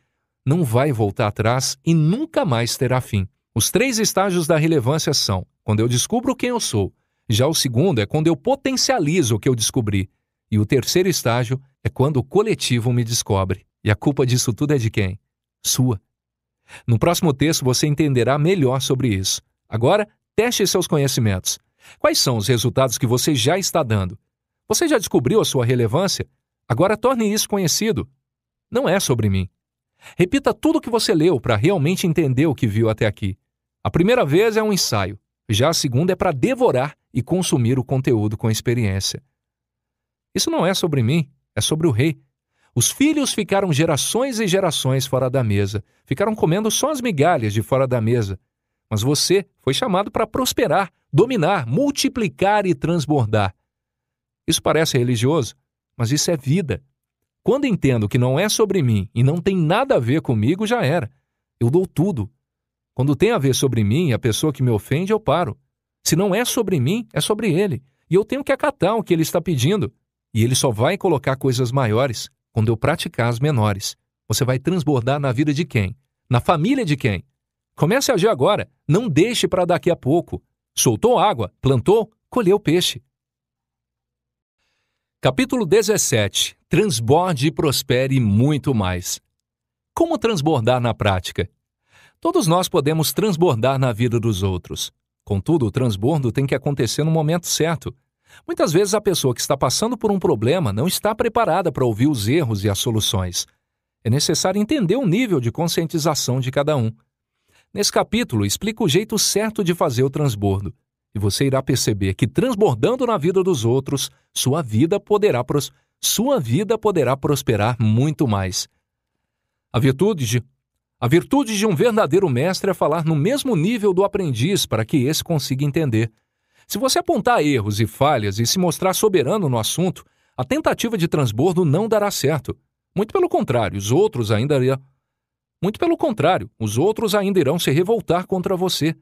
Speaker 1: não vai voltar atrás e nunca mais terá fim. Os 3 estágios da relevância são: quando eu descubro quem eu sou. Já o segundo é quando eu potencializo o que eu descobri. E o 3º estágio é quando o coletivo me descobre. E a culpa disso tudo é de quem? Sua. No próximo texto você entenderá melhor sobre isso. Agora, teste seus conhecimentos. Quais são os resultados que você já está dando? Você já descobriu a sua relevância? Agora torne isso conhecido. Não é sobre mim. Repita tudo o que você leu para realmente entender o que viu até aqui. A primeira vez é um ensaio. Já a segunda é para devorar e consumir o conteúdo com experiência. Isso não é sobre mim, é sobre o rei. Os filhos ficaram gerações e gerações fora da mesa. Ficaram comendo só as migalhas de fora da mesa. Mas você foi chamado para prosperar, dominar, multiplicar e transbordar. Isso parece religioso, mas isso é vida. Quando entendo que não é sobre mim e não tem nada a ver comigo, já era. Eu dou tudo. Quando tem a ver sobre mim e a pessoa que me ofende, eu paro. Se não é sobre mim, é sobre ele. E eu tenho que acatar o que ele está pedindo. E ele só vai colocar coisas maiores quando eu praticar as menores. Você vai transbordar na vida de quem? Na família de quem? Comece a agir agora. Não deixe para daqui a pouco. Soltou água, plantou, colheu peixe. Capítulo 17. Transborde e prospere muito mais. Como transbordar na prática? Todos nós podemos transbordar na vida dos outros. Contudo, o transbordo tem que acontecer no momento certo. Muitas vezes a pessoa que está passando por um problema não está preparada para ouvir os erros e as soluções. É necessário entender o nível de conscientização de cada um. Nesse capítulo, explica o jeito certo de fazer o transbordo. E você irá perceber que transbordando na vida dos outros, sua vida poderá prosperar muito mais. A virtude de um verdadeiro mestre é falar no mesmo nível do aprendiz para que esse consiga entender. Se você apontar erros e falhas e se mostrar soberano no assunto, a tentativa de transbordo não dará certo. Muito pelo contrário, os outros ainda irão se revoltar contra você.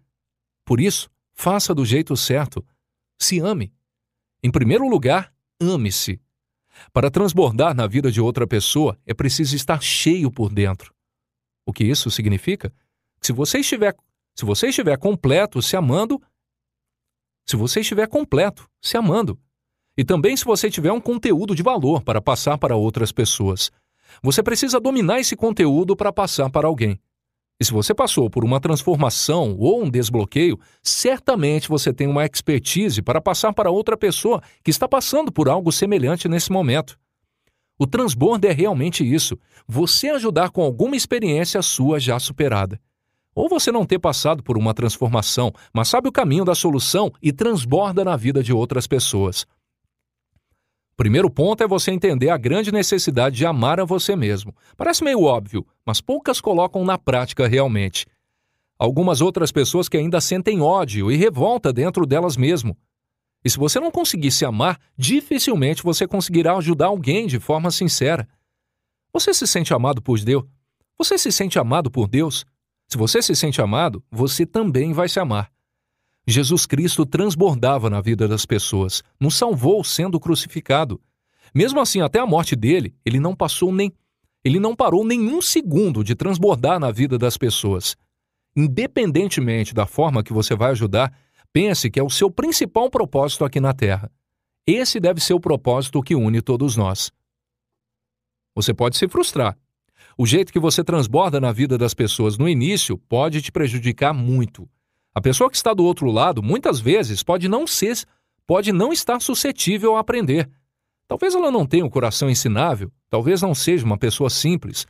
Speaker 1: Por isso, faça do jeito certo. Se ame. Em primeiro lugar, ame-se. Para transbordar na vida de outra pessoa, é preciso estar cheio por dentro. O que isso significa? Se você estiver completo, se amando. E também se você tiver um conteúdo de valor para passar para outras pessoas. Você precisa dominar esse conteúdo para passar para alguém. E se você passou por uma transformação ou um desbloqueio, certamente você tem uma expertise para passar para outra pessoa que está passando por algo semelhante nesse momento. O transbordo é realmente isso, você ajudar com alguma experiência sua já superada. Ou você não ter passado por uma transformação, mas sabe o caminho da solução e transborda na vida de outras pessoas. O primeiro ponto é você entender a grande necessidade de amar a você mesmo. Parece meio óbvio, mas poucas colocam na prática realmente. Algumas outras pessoas que ainda sentem ódio e revolta dentro delas mesmo. E se você não conseguir se amar, dificilmente você conseguirá ajudar alguém de forma sincera. Você se sente amado por Deus? Você se sente amado por Deus? Se você se sente amado, você também vai se amar. Jesus Cristo transbordava na vida das pessoas, nos salvou sendo crucificado. Mesmo assim, até a morte dele, ele não parou nenhum segundo de transbordar na vida das pessoas. Independentemente da forma que você vai ajudar, pense que é o seu principal propósito aqui na Terra. Esse deve ser o propósito que une todos nós. Você pode se frustrar. O jeito que você transborda na vida das pessoas no início pode te prejudicar muito. A pessoa que está do outro lado, muitas vezes, pode não estar suscetível a aprender. Talvez ela não tenha um coração ensinável, talvez não seja uma pessoa simples.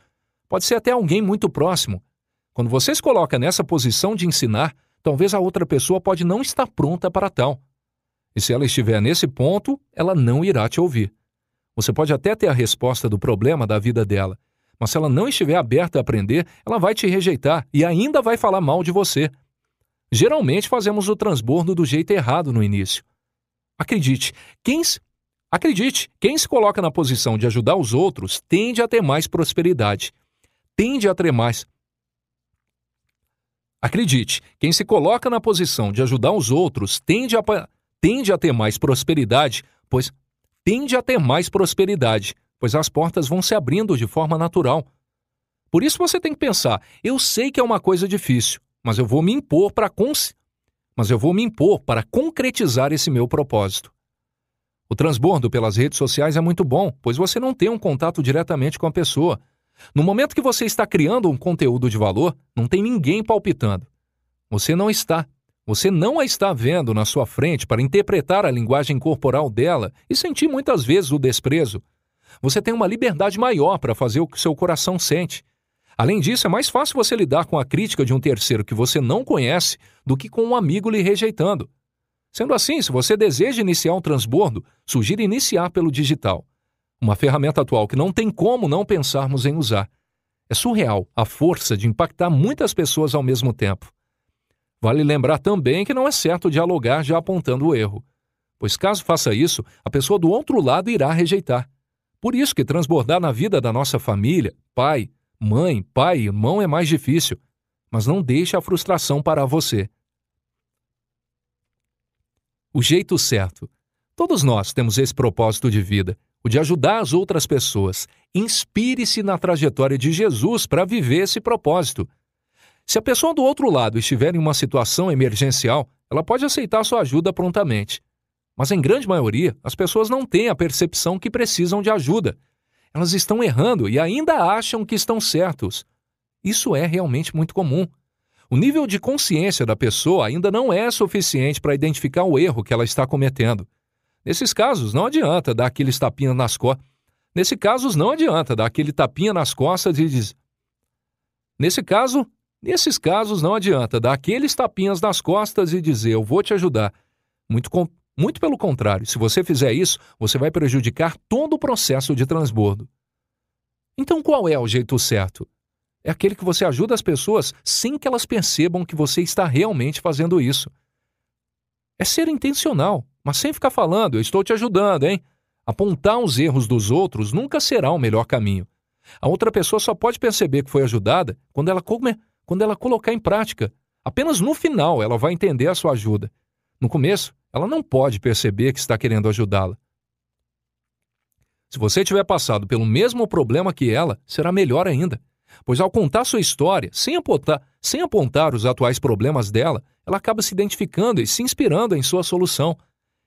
Speaker 1: Pode ser até alguém muito próximo. Quando você se coloca nessa posição de ensinar, talvez a outra pessoa pode não estar pronta para tal. E se ela estiver nesse ponto, ela não irá te ouvir. Você pode até ter a resposta do problema da vida dela, mas se ela não estiver aberta a aprender, ela vai te rejeitar e ainda vai falar mal de você. Geralmente fazemos o transbordo do jeito errado no início. Acredite, quem se coloca na posição de ajudar os outros tende a ter mais prosperidade. Acredite, quem se coloca na posição de ajudar os outros tende a ter mais prosperidade, pois as portas vão se abrindo de forma natural. Por isso você tem que pensar, eu sei que é uma coisa difícil, mas eu vou me impor para concretizar esse meu propósito. O transbordo pelas redes sociais é muito bom, pois você não tem um contato diretamente com a pessoa. No momento que você está criando um conteúdo de valor, não tem ninguém palpitando. Você não a está vendo na sua frente para interpretar a linguagem corporal dela e sentir muitas vezes o desprezo. Você tem uma liberdade maior para fazer o que seu coração sente. Além disso, é mais fácil você lidar com a crítica de um terceiro que você não conhece do que com um amigo lhe rejeitando. Sendo assim, se você deseja iniciar um transbordo, sugiro iniciar pelo digital. Uma ferramenta atual que não tem como não pensarmos em usar. É surreal a força de impactar muitas pessoas ao mesmo tempo. Vale lembrar também que não é certo dialogar já apontando o erro, pois caso faça isso, a pessoa do outro lado irá rejeitar. Por isso que transbordar na vida da nossa família, pai, irmão é mais difícil, mas não deixe a frustração parar você. O jeito certo. Todos nós temos esse propósito de vida, o de ajudar as outras pessoas. Inspire-se na trajetória de Jesus para viver esse propósito. Se a pessoa do outro lado estiver em uma situação emergencial, ela pode aceitar sua ajuda prontamente. Mas em grande maioria, as pessoas não têm a percepção que precisam de ajuda. Elas estão errando e ainda acham que estão certos. Isso é realmente muito comum. O nível de consciência da pessoa ainda não é suficiente para identificar o erro que ela está cometendo. Nesses casos, não adianta dar aquele tapinha nas costas. Nesses casos, não adianta dar aqueles tapinhas nas costas e dizer, eu vou te ajudar. Muito pelo contrário, se você fizer isso, você vai prejudicar todo o processo de transbordo. Então qual é o jeito certo? É aquele que você ajuda as pessoas sem que elas percebam que você está realmente fazendo isso. É ser intencional, mas sem ficar falando, eu estou te ajudando, hein? Apontar os erros dos outros nunca será o melhor caminho. A outra pessoa só pode perceber que foi ajudada quando ela colocar em prática. Apenas no final ela vai entender a sua ajuda. No começo, ela não pode perceber que está querendo ajudá-la. Se você tiver passado pelo mesmo problema que ela, será melhor ainda. Pois ao contar sua história, sem apontar os atuais problemas dela, ela acaba se identificando e se inspirando em sua solução.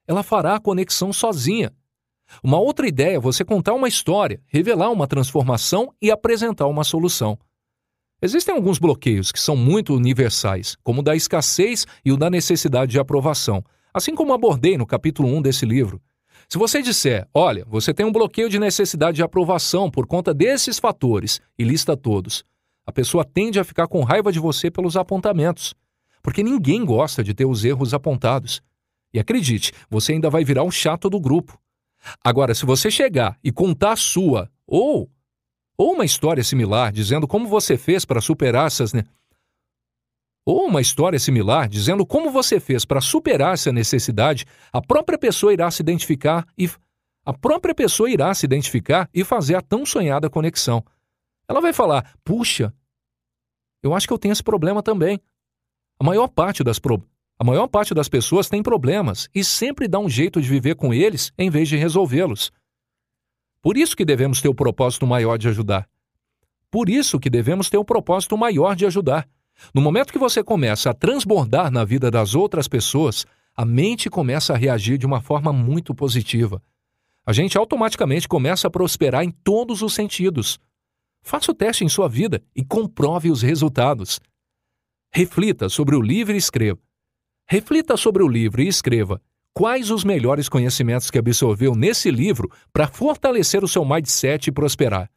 Speaker 1: Ela fará a conexão sozinha. Uma outra ideia é você contar uma história, revelar uma transformação e apresentar uma solução. Existem alguns bloqueios que são muito universais, como o da escassez e o da necessidade de aprovação, assim como abordei no capítulo 1 desse livro. Se você disser, olha, você tem um bloqueio de necessidade de aprovação por conta desses fatores, e lista todos, a pessoa tende a ficar com raiva de você pelos apontamentos, porque ninguém gosta de ter os erros apontados. E acredite, você ainda vai virar o chato do grupo. Agora, se você chegar e contar a sua, ou uma história similar, dizendo como você fez para superar essa necessidade, a própria pessoa irá se identificar e fazer a tão sonhada conexão. Ela vai falar, puxa, eu acho que eu tenho esse problema também. A maior parte das pessoas tem problemas e sempre dá um jeito de viver com eles em vez de resolvê-los. Por isso que devemos ter o propósito maior de ajudar. No momento que você começa a transbordar na vida das outras pessoas, a mente começa a reagir de uma forma muito positiva. A gente automaticamente começa a prosperar em todos os sentidos. Faça o teste em sua vida e comprove os resultados. Reflita sobre o livro e escreva quais os melhores conhecimentos que absorveu nesse livro para fortalecer o seu mindset e prosperar.